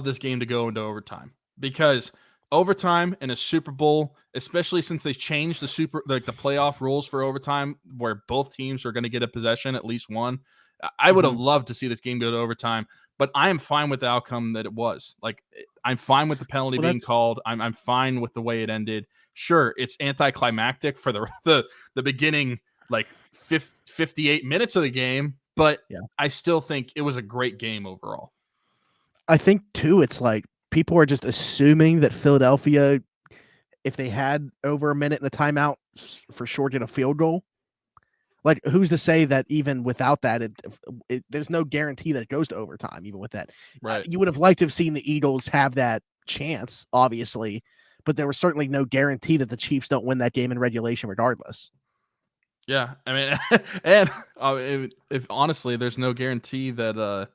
this game to go into overtime, because overtime in a Super Bowl, especially since they changed the playoff rules for overtime, where both teams are going to get a possession, at least one. I would have loved to see this game go to overtime, but I am fine with the outcome that it was. Like, I'm fine with the penalty being called. I'm fine with the way it ended. Sure, it's anticlimactic for the beginning, like 58 minutes of the game, but I still think it was a great game overall. I think too, it's like people are just assuming that Philadelphia, if they had over a minute in a timeout, for sure get a field goal. Like, who's to say that even without that, there's no guarantee that it goes to overtime, even with that. Right. You would have liked to have seen the Eagles have that chance, obviously, but there was certainly no guarantee that the Chiefs don't win that game in regulation regardless. Yeah, I mean, and if honestly, there's no guarantee that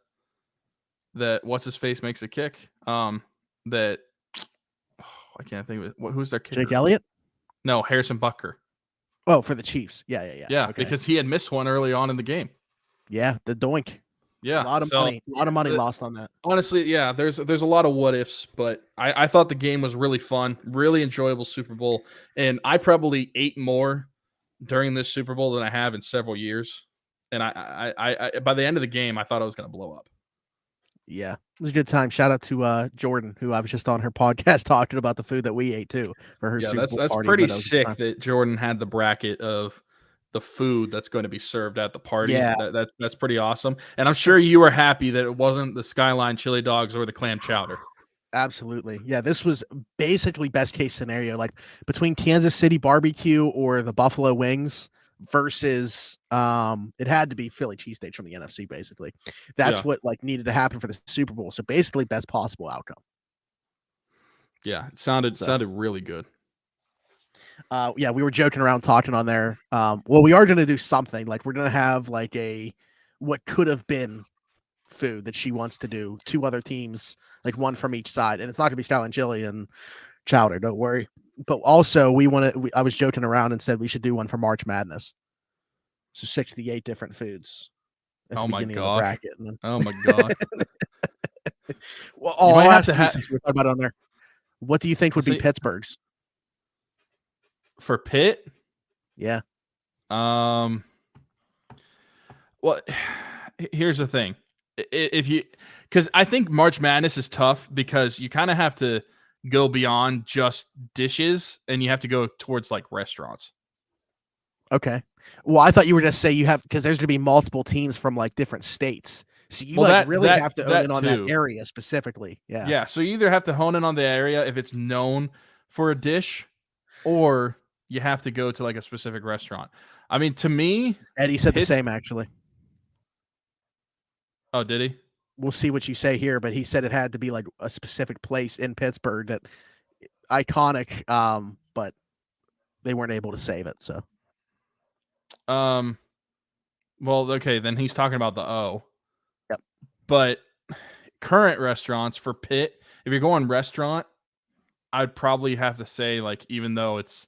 that what's his face makes a kick. That I can't think of it. Who's their kicker? Jake Elliott? No, Harrison Butker. Oh, for the Chiefs. Yeah. Okay. Because he had missed one early on in the game. Yeah, the doink. Yeah, a lot of money lost on that. Honestly, yeah, there's a lot of what ifs, but I thought the game was really fun, really enjoyable Super Bowl, and I probably ate more during this Super Bowl than I have in several years. And I by the end of the game, I thought I was going to blow up. Yeah, it was a good time. Shout out to Jordan, who I was just on her podcast talking about the food that we ate too for her Super Bowl that's party. Pretty sick that Jordan had the bracket of the food that's going to be served at the party. Yeah, that's pretty awesome. And I'm sure you were happy that it wasn't the Skyline chili dogs or the clam chowder. Absolutely. Yeah, this was basically best case scenario, like between Kansas City barbecue or the Buffalo wings versus it had to be Philly cheesesteaks from the NFC. Basically, that's what like needed to happen for the Super Bowl. So basically, best possible outcome. Yeah, it sounded really good. Yeah, we were joking around talking on there. Well, we are going to do something, like we're going to have like what could have been food that she wants to do, 2 other teams, like one from each side, and it's not going to be Skyline chili and chowder, don't worry. But also I was joking around and said we should do one for March Madness. So 68 different foods at the beginning of the bracket. Oh my god. Well, I'll ask you, since we're talking about it on there, what do you think would be Pittsburgh's? For Pitt? Yeah. Well, here's the thing. Because I think March Madness is tough because you kind of have to go beyond just dishes and you have to go towards like restaurants. Okay. Well, I thought you were going to say you have, because there's going to be multiple teams from like different states So you really have to own in on too. that area specifically. Yeah. Yeah. So you either have to hone in on the area if it's known for a dish, or you have to go to like a specific restaurant. I mean, to me, Eddie said the same actually. Oh, did he? We'll see what you say here, but he said it had to be like a specific place in Pittsburgh that iconic, but they weren't able to save it. So, well, okay, then he's talking about the O. Yep. But current restaurants for Pitt, if you're going restaurant, I'd probably have to say, like, even though it's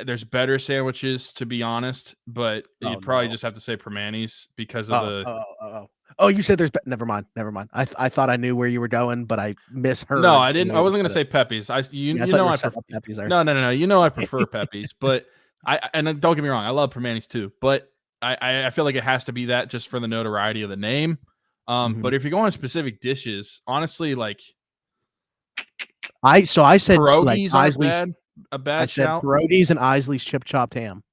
there's better sandwiches, to be honest, but you'd probably just have to say Permanis because of you said there's never mind. I thought I knew where you were going, but I misheard. No, I didn't. I wasn't going to say Pepe's. You know I prefer Pepe's. No. You know I prefer Pepe's, but and don't get me wrong, I love Permanis too, but I feel like it has to be that just for the notoriety of the name. But if you're going specific dishes, honestly, like I said pierogies like Isley's a bad shout. Pierogies and Isley's chip chopped ham.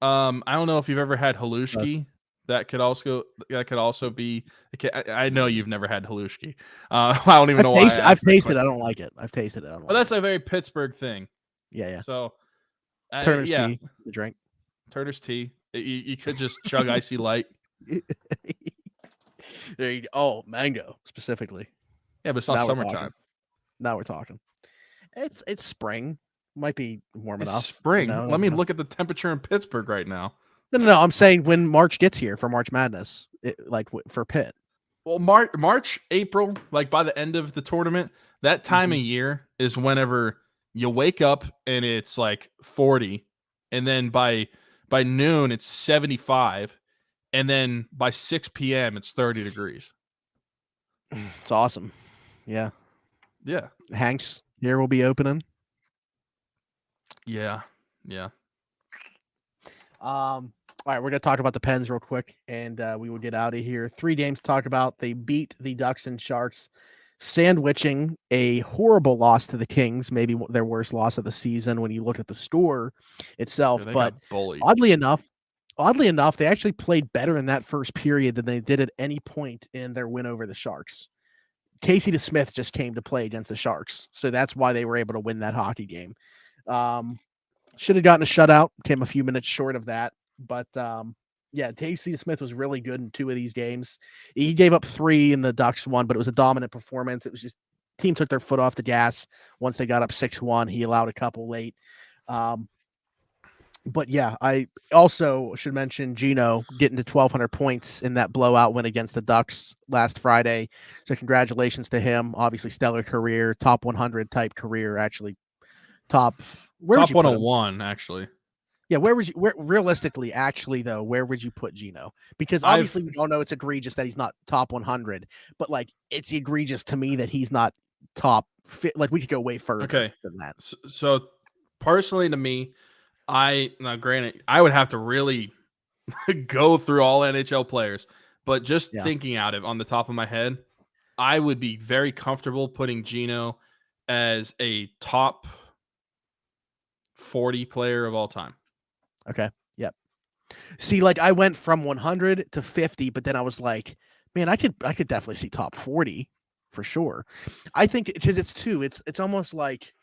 I don't know if you've ever had halushki. That could also be. I know you've never had halushki. I don't even know why. I've tasted it. I don't like it. I've tasted it. But that's a very Pittsburgh thing. Yeah. So, Turner's tea, the drink. Turner's tea. You could just chug icy light. There you go. Oh, mango specifically. Yeah, but it's not summertime. Now we're talking. It's spring. Might be warm enough. Spring. Let me look at the temperature in Pittsburgh right now. No. I'm saying when March gets here for March Madness, for Pitt. Well, March, April, like by the end of the tournament, that time of year is whenever you wake up and it's like 40, and then by noon it's 75, and then by 6 p.m. it's 30 degrees. It's awesome. Yeah. Hanks here will be opening. Yeah. All right, we're going to talk about the Pens real quick, and we will get out of here. 3 games to talk about. They beat the Ducks and Sharks, sandwiching a horrible loss to the Kings, maybe their worst loss of the season when you look at the score itself. But oddly enough, they actually played better in that first period than they did at any point in their win over the Sharks. Casey DeSmith just came to play against the Sharks, so that's why they were able to win that hockey game. Should have gotten a shutout, came a few minutes short of that. But Casey DeSmith was really good in 2 of these games. He gave up 3 and the Ducks won, but it was a dominant performance. It was just team took their foot off the gas once they got up 6-1. He allowed a couple late. But yeah, I also should mention Gino getting to 1,200 points in that blowout win against the Ducks last Friday. So congratulations to him. Obviously, stellar career, top 100 type career, actually. Top 101, actually. Yeah, realistically, actually, though, where would you put Gino? Because obviously we all know it's egregious that he's not top 100, but like it's egregious to me that he's not top fit. Like we could go way further than that. So personally to me, granted, I would have to really go through all NHL players, but just thinking out of on the top of my head, I would be very comfortable putting Gino as a top 40 player of all time. Okay. Yep. See, like I went from 100 to 50, but then I was like, man, I could definitely see top 40 for sure. I think because it's almost like,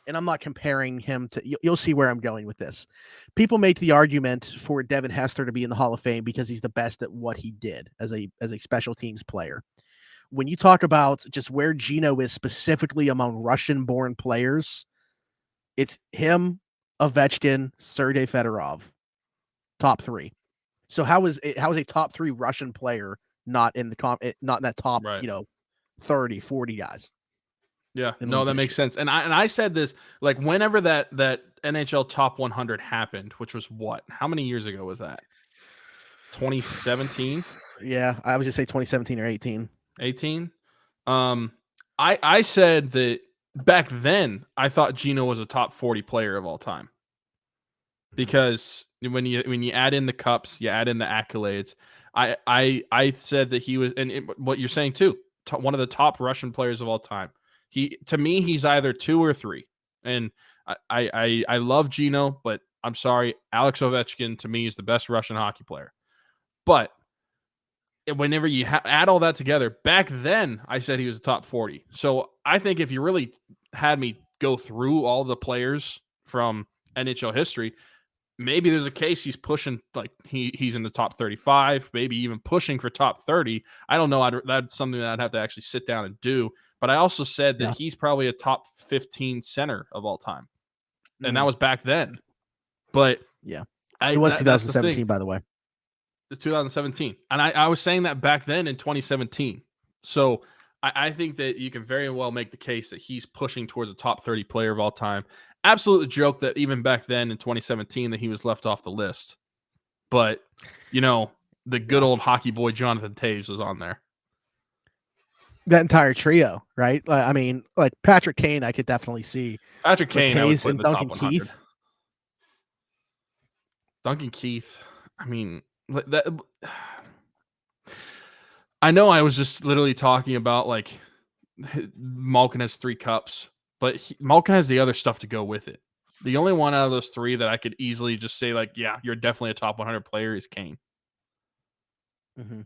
and I'm not comparing him to, you'll see where I'm going with this. People make the argument for Devin Hester to be in the Hall of Fame because he's the best at what he did as a special teams player. When you talk about just where Gino is specifically among Russian-born players, it's him, Ovechkin, Sergei Fedorov, top 3. So how is a top 3 Russian player not in that top, 30, 40 guys? Yeah, no, that makes sense. And I said this like whenever that NHL top 100 happened, which was what? How many years ago was that? 2017? Yeah, I was just say 2017 or 18. 18. I said that back then I thought Gino was a top 40 player of all time. Because when you add in the cups, you add in the accolades. I said that he was, and what you're saying too, one of the top Russian players of all time. To me, he's either 2 or 3. And I love Gino, but I'm sorry, Alex Ovechkin to me is the best Russian hockey player. But whenever you add all that together, back then I said he was a top 40. So I think if you really had me go through all the players from NHL history, maybe there's a case he's pushing, like he's in the top 35, maybe even pushing for top 30. I don't know. That's something that I'd have to actually sit down and do. But I also said that he's probably a top 15 center of all time. And that was back then. But yeah, it was 2017, by the way. It's 2017. And I was saying that back then in 2017. So I think that you can very well make the case that he's pushing towards a top 30 player of all time. Absolutely joke that even back then in 2017 that he was left off the list. But, the good old hockey boy Jonathan Toews was on there. That entire trio, right? I mean, like Patrick Kane, I could definitely see. Patrick Kane, I would put in the Duncan top 100. Keith. Duncan Keith, I mean, that. I know I was just literally talking about like Malkin has 3 cups, but Malkin has the other stuff to go with it. The only one out of those 3 that I could easily just say like, yeah, you're definitely a top 100 player is Kane. Mm-hmm.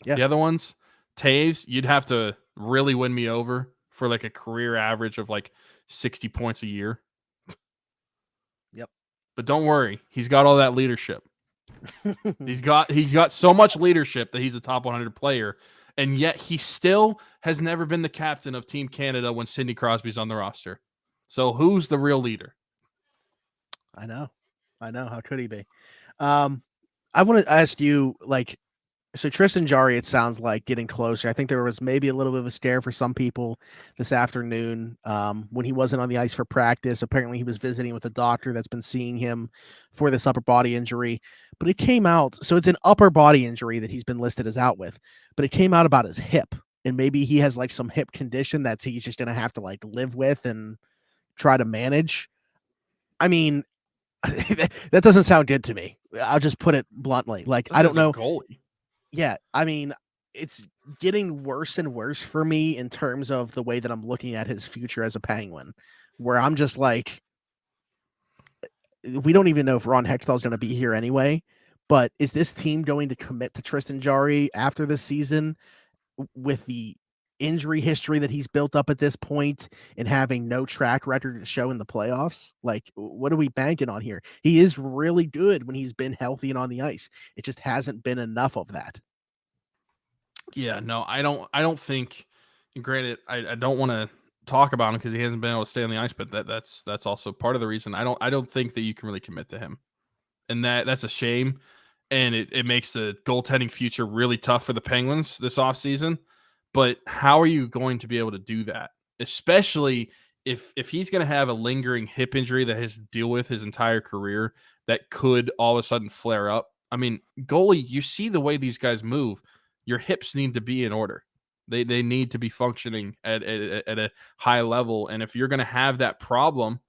Yeah. The other ones, Toews, you'd have to really win me over for like a career average of like 60 points a year. Yep. But don't worry, he's got all that leadership. He's got so much leadership that he's a top 100 player, and yet he still has never been the captain of Team Canada when Sidney Crosby's on the roster. So who's the real leader? I know. How could he be? I want to ask you, like, so Tristan Jarry, it sounds like getting closer. I think there was maybe a little bit of a scare for some people this afternoon when he wasn't on the ice for practice. Apparently he was visiting with a doctor that's been seeing him for this upper body injury, but it came out. So it's an upper body injury that he's been listed as out with, but it came out about his hip, and maybe he has like some hip condition that he's just going to have to like live with and try to manage. I mean, that doesn't sound good to me. I'll just put it bluntly. Like, I don't know. Goalie. Yeah, I mean, it's getting worse and worse for me in terms of the way that I'm looking at his future as a Penguin, where I'm just like, we don't even know if Ron Hextall is going to be here anyway, but is this team going to commit to Tristan Jarry after this season with the injury history that he's built up at this point and having no track record to show in the playoffs? Like, what are we banking on here? He is really good when he's been healthy and on the ice. It just hasn't been enough of that. Yeah, no, I don't think, granted, I don't want to talk about him because he hasn't been able to stay on the ice, but that's also part of the reason. I don't think that you can really commit to him. And that's a shame. And it makes the goaltending future really tough for the Penguins this offseason. But how are you going to be able to do that? Especially if he's going to have a lingering hip injury that he has to deal with his entire career that could all of a sudden flare up. I mean, goalie, you see the way these guys move. Your hips need to be in order. They need to be functioning at a high level. And if you're going to have that problem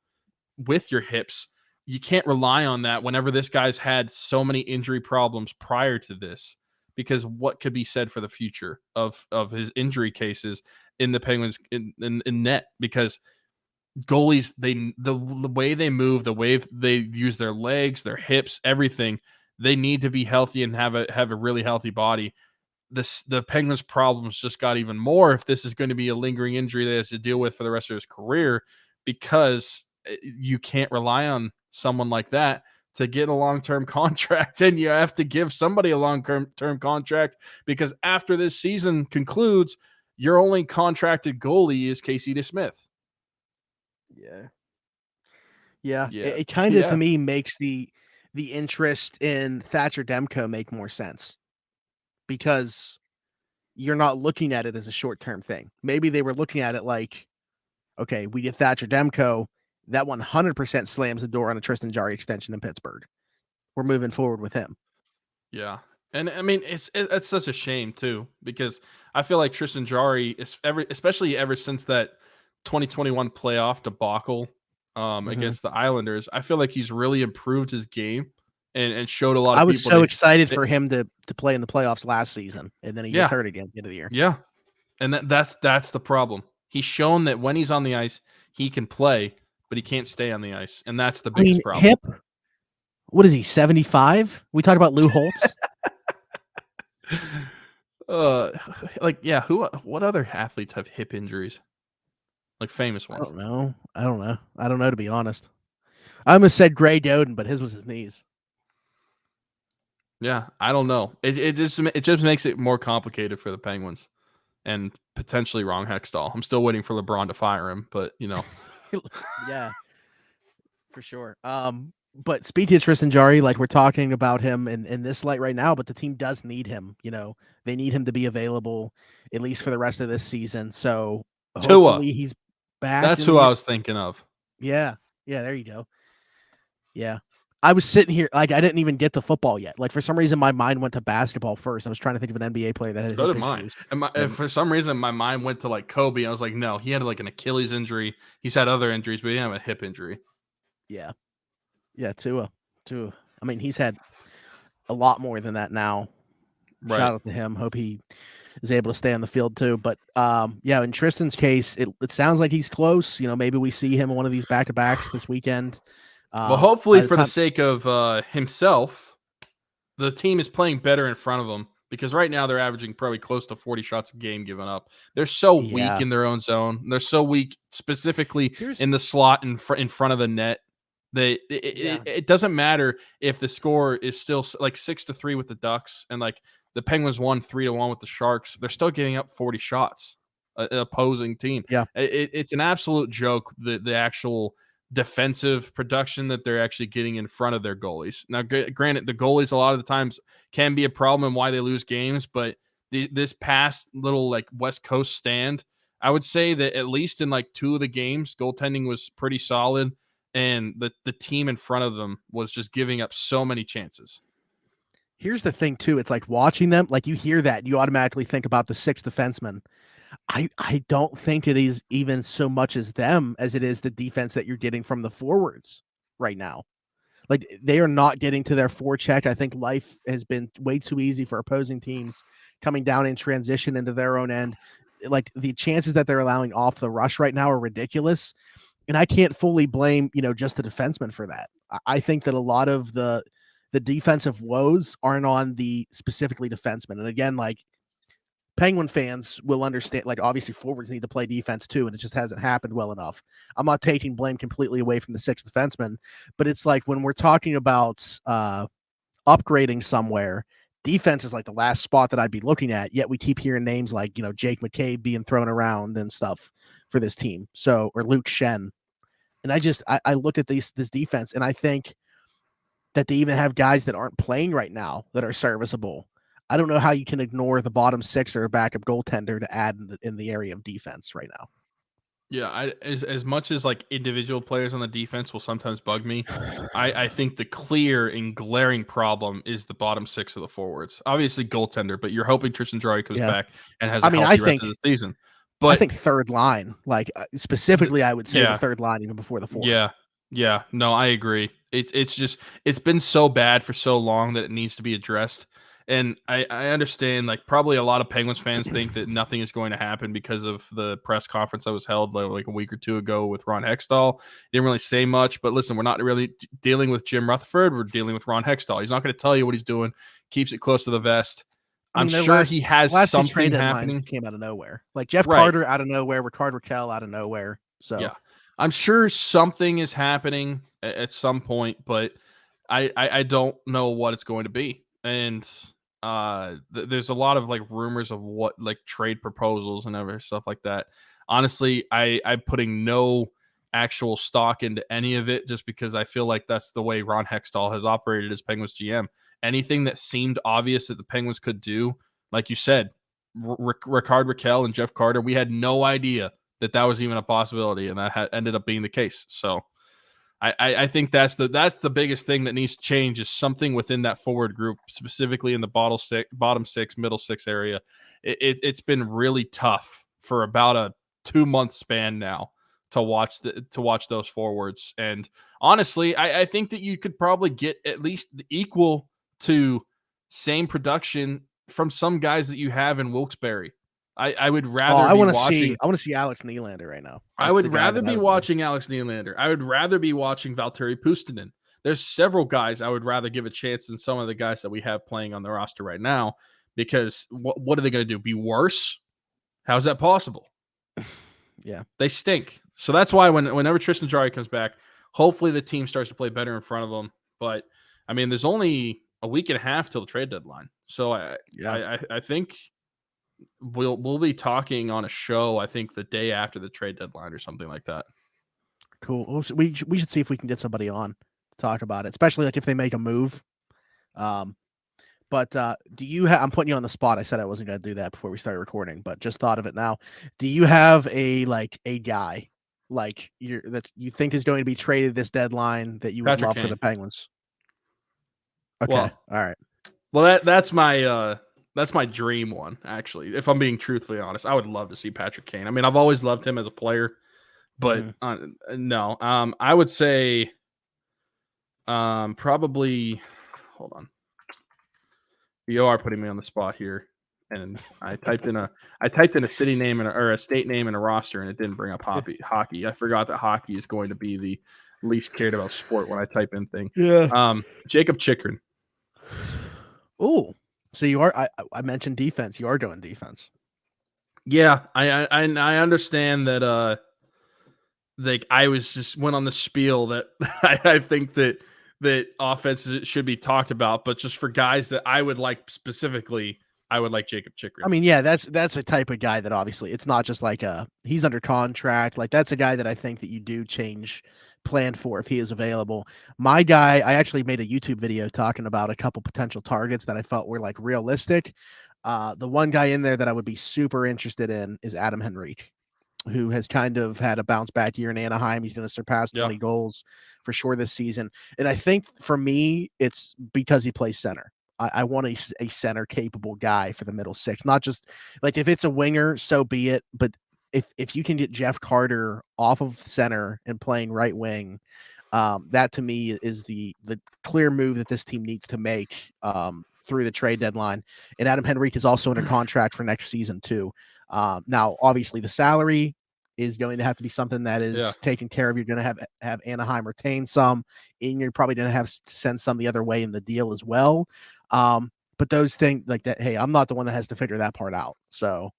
with your hips, you can't rely on that whenever this guy's had so many injury problems prior to this. Because what could be said for the future of his injury cases in the Penguins in net? Because goalies, the way they move, the way they use their legs, their hips, everything, they need to be healthy and have a really healthy body. The Penguins' problems just got even more if this is going to be a lingering injury that he has to deal with for the rest of his career, because you can't rely on someone like that to get a long-term contract, and you have to give somebody a long-term contract, because after this season concludes, your only contracted goalie is Casey DeSmith. Yeah. It kind of to me makes the interest in Thatcher Demko make more sense, because you're not looking at it as a short-term thing. Maybe they were looking at it like, okay, we get Thatcher Demko, that 100% slams the door on a Tristan Jarry extension in Pittsburgh. We're moving forward with him. Yeah. And I mean, it's such a shame too, because I feel like Tristan Jarry is especially ever since that 2021 playoff debacle against the Islanders, I feel like he's really improved his game and showed a lot of people. I was so excited for him to play in the playoffs last season, and then he gets hurt again at the end of the year. Yeah. And that's the problem. He's shown that when he's on the ice, he can play, but he can't stay on the ice. And that's the biggest problem. Hip, what is he, 75? We talked about Lou Holtz. Uh, like, yeah, what other athletes have hip injuries? Like famous I ones. don't know. I don't know, to be honest. I almost said Gray Doden, but his was his knees. Yeah, I don't know. It just makes it more complicated for the Penguins and potentially Ron Hextall. I'm still waiting for LeBron to fire him, but Yeah, for sure. But speaking of Tristan Jarry, like we're talking about him in this light right now, but the team does need him. They need him to be available at least for the rest of this season. So Tua. hopefully he's back That's in who I the. was thinking of. Yeah, yeah. There you go. Yeah. I was sitting here like I didn't even get to football yet. Like for some reason, my mind went to basketball first. I was trying to think of an NBA player that had So hip did mine. issues. And for some reason, my mind went to like Kobe. I was like, no, he had like an Achilles injury. He's had other injuries, but he didn't have a hip injury. Yeah, yeah. Tua. I mean, he's had a lot more than that now. Right. Shout out to him. Hope he is able to stay on the field too. But yeah, in Tristan's case, it sounds like he's close. Maybe we see him in one of these back to backs this weekend. Well, hopefully, By the for the time, sake of himself, the team is playing better in front of him because right now they're averaging probably close to 40 shots a game given up. They're so weak yeah. in their own zone. They're so weak specifically Here's in the slot in front of the net. It doesn't matter if the score is still like 6-3 with the Ducks and like the Penguins won 3-1 with the Sharks. They're still giving up 40 shots. Opposing team. Yeah. It's an absolute joke. The actual defensive production that they're actually getting in front of their goalies. Now, granted, the goalies a lot of the times can be a problem and why they lose games, but this past little like West Coast stand, I would say that at least in like 2 of the games, goaltending was pretty solid, and the team in front of them was just giving up so many chances. Here's the thing too. It's like watching them, like you hear that, you automatically think about the sixth defenseman. I don't think it is even so much as them as it is the defense that you're getting from the forwards right now. Like they are not getting to their forecheck. I think life has been way too easy for opposing teams coming down in transition into their own end. Like the chances that they're allowing off the rush right now are ridiculous. And I can't fully blame, just the defenseman for that. I think that a lot of the defensive woes aren't on the specifically defenseman. And again, like Penguin fans will understand, like obviously forwards need to play defense too, and it just hasn't happened well enough. I'm not taking blame completely away from the sixth defenseman, but it's like when we're talking about upgrading somewhere, defense is like the last spot that I'd be looking at. Yet we keep hearing names like Jake McCabe being thrown around and stuff for this team. So or Luke Shen, and I look at this defense and I think that they even have guys that aren't playing right now that are serviceable. I don't know how you can ignore the bottom six or a backup goaltender to add in the area of defense right now. Yeah, as much as like individual players on the defense will sometimes bug me, I think the clear and glaring problem is the bottom 6 of the forwards. Obviously goaltender, but you're hoping Tristan Jarry comes back and has a healthy rest of the season. But I think third line, like specifically, I would say the third line even before the fourth. Yeah. No, I agree. It's been so bad for so long that it needs to be addressed. And I understand, like, probably a lot of Penguins fans think that nothing is going to happen because of the press conference that was held like a week or 2 ago with Ron Hextall. He didn't really say much, but listen, we're not really dealing with Jim Rutherford. We're dealing with Ron Hextall. He's not going to tell you what he's doing. Keeps it close to the vest. I'm sure he has something happening. Came out of nowhere, like Jeff Carter out of nowhere, Rickard Rakell out of nowhere. So yeah, I'm sure something is happening at some point, but I don't know what it's going to be. And there's a lot of like rumors of what like trade proposals and other stuff like that. Honestly, I'm putting no actual stock into any of it just because I feel like that's the way Ron Hextall has operated as Penguins GM. Anything that seemed obvious that the Penguins could do, like you said, Rickard Rakell and Jeff Carter, we had no idea that was even a possibility, and that ended up being the case. So I think that's the biggest thing that needs to change is something within that forward group, specifically in the bottom six, middle six area. It's been really tough for about a 2-month span now to watch those forwards. And honestly, I think that you could probably get at least equal to same production from some guys that you have in Wilkes-Barre. I would rather. I want to see Alex Nylander right now. I would rather be watching Alex Nylander. I would rather be watching Valtteri Puustinen. There's several guys I would rather give a chance than some of the guys that we have playing on the roster right now. because what are they going to do? Be worse? How's that possible? Yeah, they stink. So that's why whenever Tristan Jarry comes back, hopefully the team starts to play better in front of them. But I mean, there's only a week and a half till the trade deadline, so I think we'll be talking on a show. I think the day after the trade deadline or something like that. cool. We should see if we can get somebody on to talk about it, especially like if they make a move. But do you have? I'm putting you on the spot. I said I wasn't going to do that before we started recording, but just thought of it now. Do you have a guy like that you think is going to be traded this deadline that you would Patrick love Kane. for the Penguins? Okay, well, all right. Well, that's my dream one, actually. If I'm being truthfully honest, I would love to see Patrick Kane. I mean, I've always loved him as a player, but no. I would say probably. Hold on. You are putting me on the spot here, and I typed in a city name or a state name and a roster, and it didn't bring up hockey. I forgot that hockey is going to be the least cared about sport when I type in thing. Yeah. Jacob Chikrin. Oh, so you are. I mentioned defense. You are doing defense. Yeah, I understand that. Like I was just went on the spiel that I think that offenses should be talked about, but just for guys that I would like specifically, I would like Jacob Chikrin. I mean, yeah, that's a type of guy that obviously it's not just like he's under contract. Like that's a guy that I think that you do change plan for if he is available. My guy, I actually made a YouTube video talking about a couple potential targets that I felt were like realistic. The one guy in there that I would be super interested in is Adam Henrique, who has kind of had a bounce back year in Anaheim. He's going to surpass 20 goals for sure this season. And I think for me, it's because he plays center. I want a center capable guy for the middle six, not just like if it's a winger, so be it. But if you can get Jeff Carter off of center and playing right wing, that to me is the clear move that this team needs to make through the trade deadline. And Adam Henrique is also under contract for next season too. Now, obviously, the salary is going to have to be something that is taken care of. You're going to have Anaheim retain some, and you're probably going to have to send some the other way in the deal as well. But those things like that, hey, I'm not the one that has to figure that part out. So,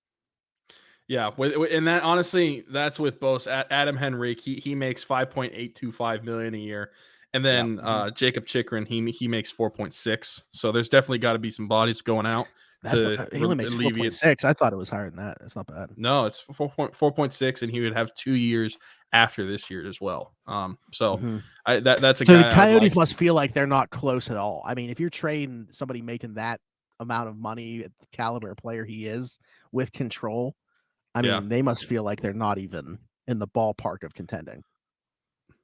yeah, and that honestly, that's with both Adam Henrique. He makes $5.825 million a year, and then Jacob Chikrin he makes 4.6. So there's definitely got to be some bodies going out. He only makes 4.6. I thought it was higher than that. That's not bad. No, it's 4.6, and he would have 2 years after this year as well. So that's a guy. So the Coyotes must feel like they're not close at all. I mean, if you're trading somebody making that amount of money at the caliber of player he is with control, I mean, they must feel like they're not even in the ballpark of contending.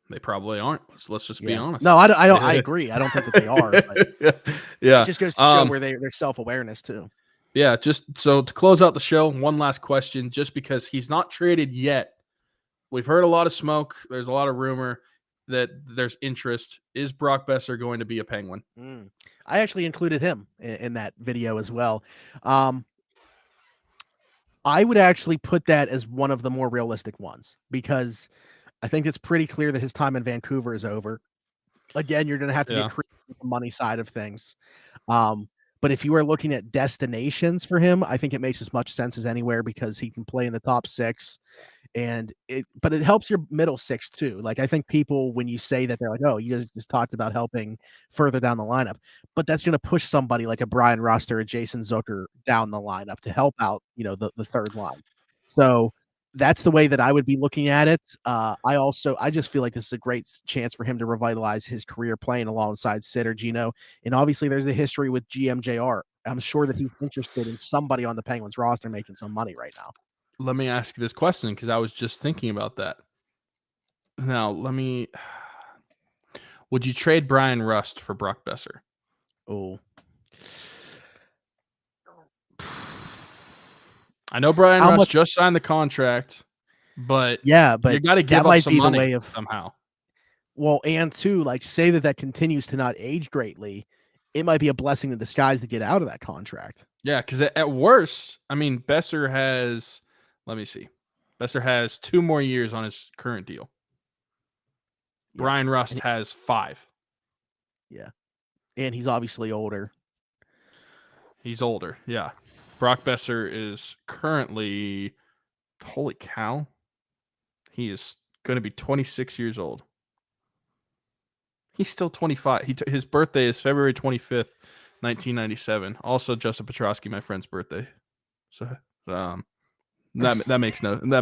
They probably aren't. Let's just be honest. No, I don't. I agree. I don't think that they are. But it just goes to show where their self-awareness too. Yeah, just so to close out the show, one last question. Just because he's not traded yet, we've heard a lot of smoke. There's a lot of rumor that there's interest. Is Brock Besser going to be a Penguin? I actually included him in that video as well. I would actually put that as one of the more realistic ones because I think it's pretty clear that his time in Vancouver is over. Again, you're going to have to get creative with the money side of things. But if you are looking at destinations for him, I think it makes as much sense as anywhere because he can play in the top six. But it helps your middle six too. Like I think people, when you say that, they're like, "Oh, you just talked about helping further down the lineup," but that's going to push somebody like a Bryan Reynolds or a Jason Zucker down the lineup to help out, the third line. So that's the way that I would be looking at it. I just feel like this is a great chance for him to revitalize his career playing alongside Sid or Gino. And obviously, there's a history with GMJR. I'm sure that he's interested in somebody on the Penguins roster making some money right now. Let me ask you this question because I was just thinking about that. Now, would you trade Bryan Rust for Brock Besser? Oh, I know Bryan Rust just signed the contract, but you got to give up some money somehow. Well, and too, like say that continues to not age greatly, it might be a blessing in disguise to get out of that contract. Yeah, because at worst, I mean, Besser has. Let me see. Besser has 2 more years on his current deal. Yeah. Bryan Rust has 5. Yeah. And he's obviously older. He's older. Yeah. Brock Besser is currently, holy cow, he is going to be 26 years old. He's still 25. His birthday is February 25th, 1997. Also, Justin Petrosky, my friend's birthday. So, that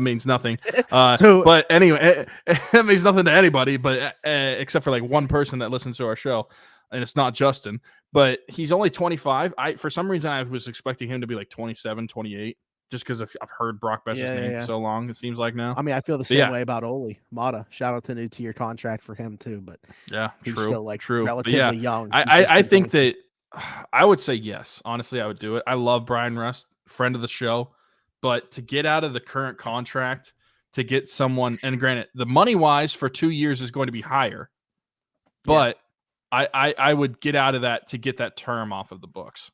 means nothing. But anyway, that means nothing to anybody, but except for like one person that listens to our show, and it's not Justin. But he's only 25. For some reason I was expecting him to be like 27, 28, just because I've heard Brock Besser's name for so long. It seems like now. I mean, I feel the same way about Oli Mata. Shout out to new 2-year contract for him too, but he's still like relatively young. I think that I would say yes. Honestly, I would do it. I love Bryan Rust, friend of the show. But to get out of the current contract, to get someone, and granted, the money wise for 2 years is going to be higher, but I would get out of that to get that term off of the books.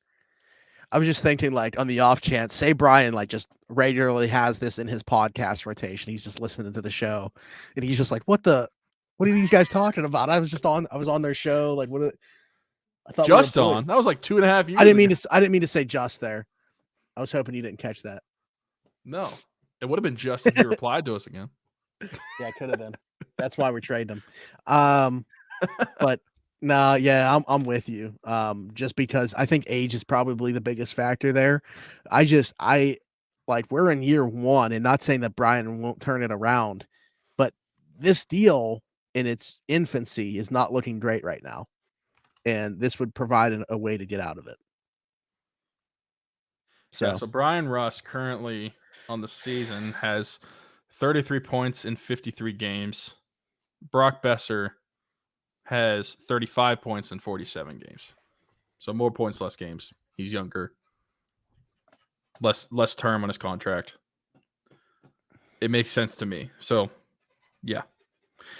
I was just thinking, like, on the off chance, say Bryan like just regularly has this in his podcast rotation. He's just listening to the show, and he's just like, "What are these guys talking about?" I was on their show. Like, I thought just on. That was like 2.5 years. I didn't mean to say just there. I was hoping you didn't catch that. No, it would have been just if you replied to us again. Yeah, it could have been. That's why we're trading him. But no, yeah, I'm with you. Just because I think age is probably the biggest factor there. I like we're in year 1, and not saying that Bryan won't turn it around, but this deal in its infancy is not looking great right now, and this would provide a way to get out of it. So Bryan Rust currently on the season has 33 points in 53 games. Brock Besser has 35 points in 47 games. So more points, less games. He's younger. Less term on his contract. It makes sense to me. So, yeah.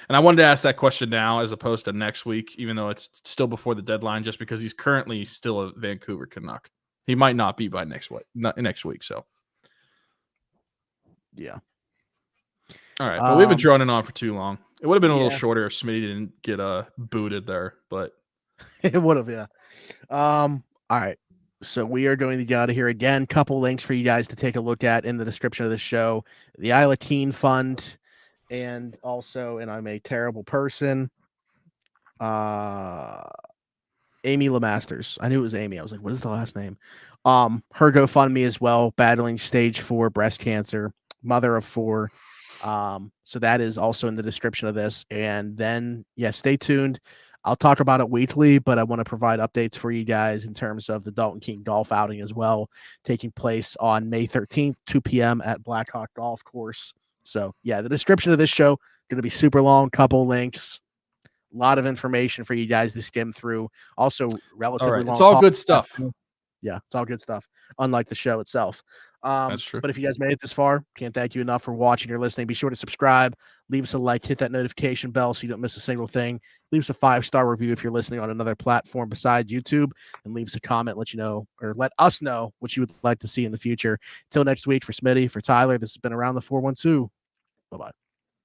And I wanted to ask that question now as opposed to next week, even though it's still before the deadline, just because he's currently still a Vancouver Canuck. He might not be by next week, so. Yeah. All right, but we've been droning on for too long. It would have been a little shorter if Smitty didn't get booted there, but it would have, yeah. All right. So we are going to get out of here again. Couple links for you guys to take a look at in the description of the show. The Isla Keen Fund, and also, and I'm a terrible person, Amy Lemasters. I knew it was Amy. I was like, what is the last name? Her GoFundMe as well, battling stage 4 breast cancer, mother of 4. So that is also in the description of this. And then, stay tuned. I'll talk about it weekly, but I want to provide updates for you guys in terms of the Dalton King golf outing as well, taking place on May 13th, 2 p.m. at Blackhawk Golf Course. So, the description of this show going to be super long, couple links, a lot of information for you guys to skim through. Also, relatively long. It's all good stuff. Yeah, it's all good stuff, unlike the show itself. That's true. But if you guys made it this far, can't thank you enough for watching or listening. Be sure to subscribe, leave us a like, hit that notification bell so you don't miss a single thing. Leave us a 5-star review if you're listening on another platform besides YouTube, and leave us a comment, let us know what you would like to see in the future. Until next week, for Smitty, for Tyler, this has been Around the 412. Bye-bye.